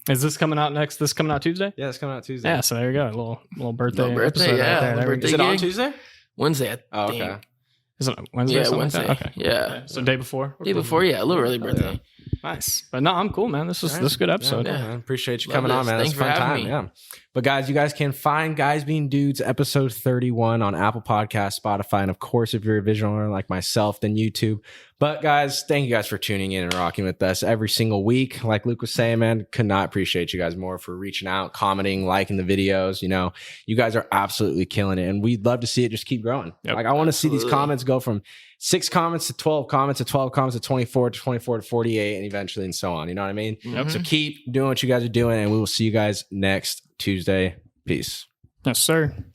is this coming out next? This coming out Tuesday?
Yeah, it's coming out Tuesday.
Yeah, so there you go. A little birthday.
Little birthday, yeah.
Right
Birthday
is it on Tuesday?
Wednesday, I think.
Oh, okay.
Is it Wednesday?
Yeah, Wednesday.
Like okay.
Yeah.
So day before?
Day before, yeah. A little early birthday.
Nice. But no, I'm cool, man. This is a good episode.
Yeah, man. Appreciate you coming on, man.
Thanks
That's a fun time. Yeah. But guys, you guys can find Guys Being Dudes episode 31 on Apple Podcasts, Spotify, and of course, if you're a visual learner like myself, then YouTube. But guys, thank you guys for tuning in and rocking with us every single week. Like Luke was saying, man, could not appreciate you guys more for reaching out, commenting, liking the videos. You know, you guys are absolutely killing it. And we'd love to see it just keep growing.
Yep.
Like I want to see these comments go from 6 comments to 12 comments to 12 comments to 24 to 24 to 48 and eventually and so on. You know what I mean?
Yep.
So keep doing what you guys are doing and we will see you guys next Tuesday. Peace.
Yes, sir.